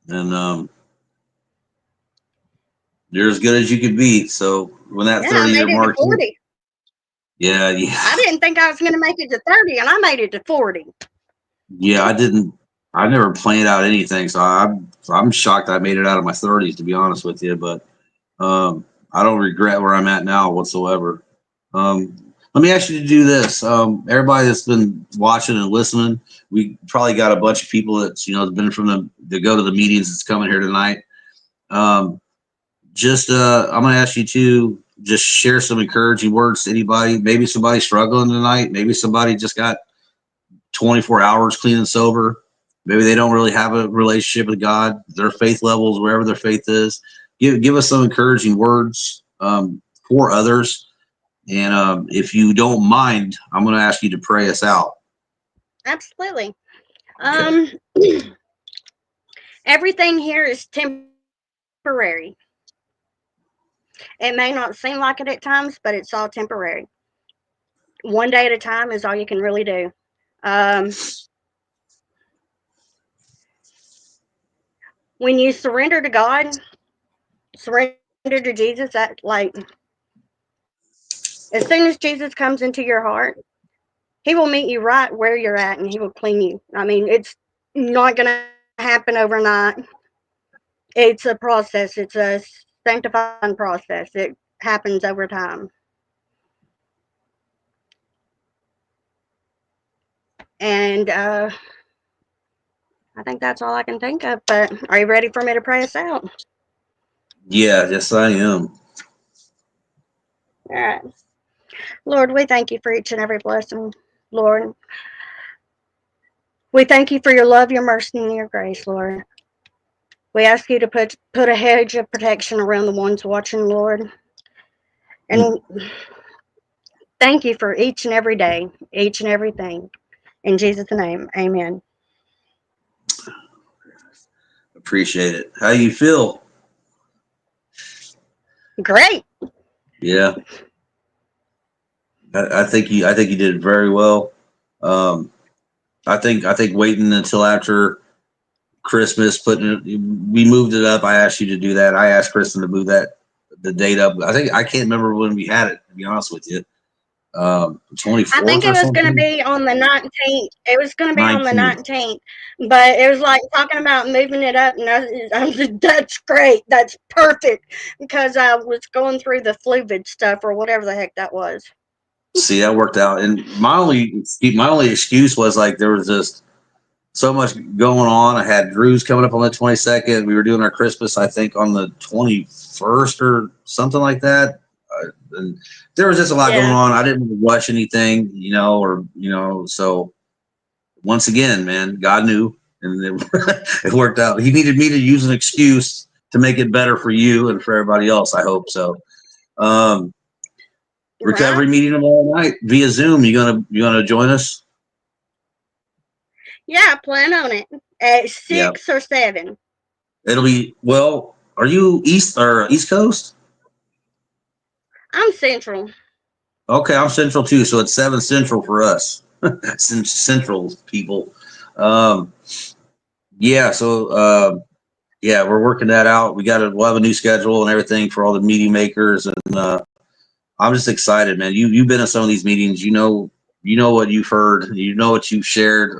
And you're as good as you could be. So when that Yeah, I 30-year made it to mark, 40. yeah, I didn't think I was going to make it to 30, and I made it to 40. yeah, I never planned out anything. So I'm shocked I made it out of my 30s, to be honest with you. But I don't regret where I'm at now whatsoever. Let me ask you to do this. Everybody that's been watching and listening, we probably got a bunch of people that's, been that go to the meetings that's coming here tonight. Um, I'm going to ask you to just share some encouraging words to anybody. Maybe somebody struggling tonight. Maybe somebody just got 24 hours clean and sober. Maybe they don't really have a relationship with God. Their faith levels, wherever their faith is. Give us some encouraging words for others. And if you don't mind, I'm going to ask you to pray us out. Absolutely. Okay. Everything here is temporary. It may not seem like it at times, but it's all temporary. One day at a time is all you can really do. When you surrender to God, surrender to Jesus, that as soon as Jesus comes into your heart, he will meet you right where you're at, and he will clean you. I mean, it's not going to happen overnight. It's a process. It's a sanctifying process. It happens over time. And I think that's all I can think of. But are you ready for me to pray us out? Yeah, yes, I am. All right. Lord, we thank you for each and every blessing, Lord. We thank you for your love, your mercy, and your grace, Lord. We ask you to put a hedge of protection around the ones watching, Lord. And thank you for each and every day, each and everything. In Jesus' name, amen. Appreciate it. How you feel? Great. Yeah, I think you did very well. Um, I think waiting until after Christmas, we moved it up. I asked you to do that. I asked Kristen to move the date up. I can't remember when we had it, to be honest with you. I 24th think it or was going to something. be on the 19th. It was going to be on the 19th. 19th, but it was like talking about moving it up, and I was that's great. That's perfect, because I was going through the fluvid stuff or whatever the heck that was. See, that worked out. And my only excuse was like there was just so much going on. I had Drew's coming up on the 22nd. We were doing our Christmas, I think, on the 21st or something like that. And there was just a lot going Yeah. on. I didn't want to rush anything, so once again, man, God knew, and it worked out. He needed me to use an excuse to make it better for you and for everybody else. I hope so. Um, Right. Recovery meeting tomorrow night via Zoom. You gonna join us? Yeah, plan on it at Yeah, 6 or 7. it'll be well. Are you East Coast? I'm Central. Okay, I'm Central too, so it's 7 Central for us. Central people. Um, yeah, so yeah, we're working that out. We'll have a new schedule and everything for all the meeting makers, and I'm just excited, man. You've been in some of these meetings. You know what you've heard. You know what you've shared.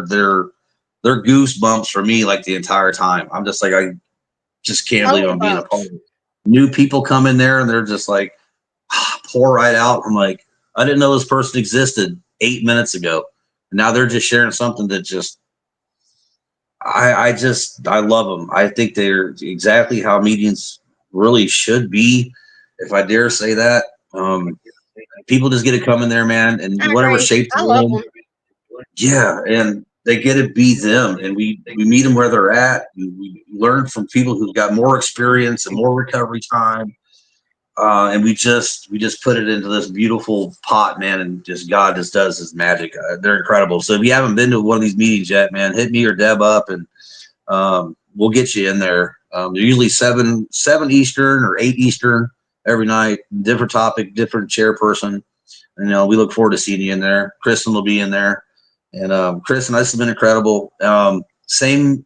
They're goosebumps for me like the entire time. I'm just like I just can't believe Holy I'm being a part bumps. of it. New people come in there and they're just like pour right out. I'm like, I didn't know this person existed 8 minutes ago. And now they're just sharing something that just I love them. I think they're exactly how meetings really should be, if I dare say that. People just get to come in there, man, and I whatever agree. shape I they're love in, them. yeah, and they get to be them, and we meet them where they're at. We learn from people who've got more experience and more recovery time, and we just put it into this beautiful pot, man, and just God just does his magic. They're incredible. So if you haven't been to one of these meetings yet, man, hit me or Deb up, and we'll get you in there. They're usually 7 Eastern or 8 Eastern every night. Different topic, different chairperson. And, we look forward to seeing you in there. Kristen will be in there. And Kristen, this has been incredible. Same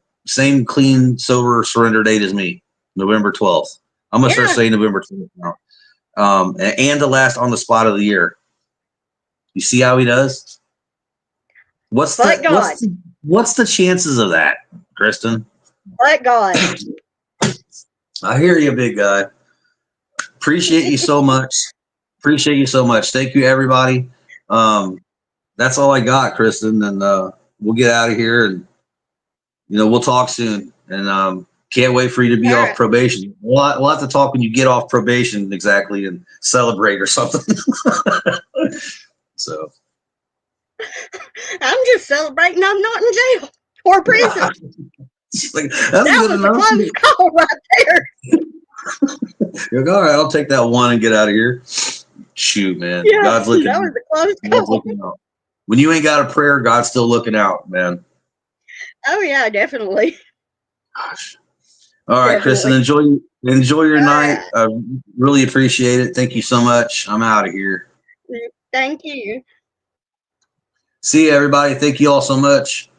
clean, sober surrender date as me, November 12th. I'm going to start saying November 12th now. And the last on the spot of the year. You see how he does? What's the chances of that, Kristen? Let God. I hear you, big guy. Appreciate you so much. Thank you, everybody. That's all I got, Kristen. And we'll get out of here, and we'll talk soon. And can't wait for you to be off probation. We'll have to talk when you get off probation exactly and celebrate or something. So I'm just celebrating I'm not in jail or prison. That was a close call right there. You're like, all right, I'll take that one and get out of here. Shoot, man. Yeah, God's looking. That was a close call. Looking out. When you ain't got a prayer, God's still looking out, man. Oh yeah, definitely. Gosh. All right, Kristen, enjoy your night. Right. I really appreciate it. Thank you so much. I'm out of here. Thank you. See you, everybody. Thank you all so much.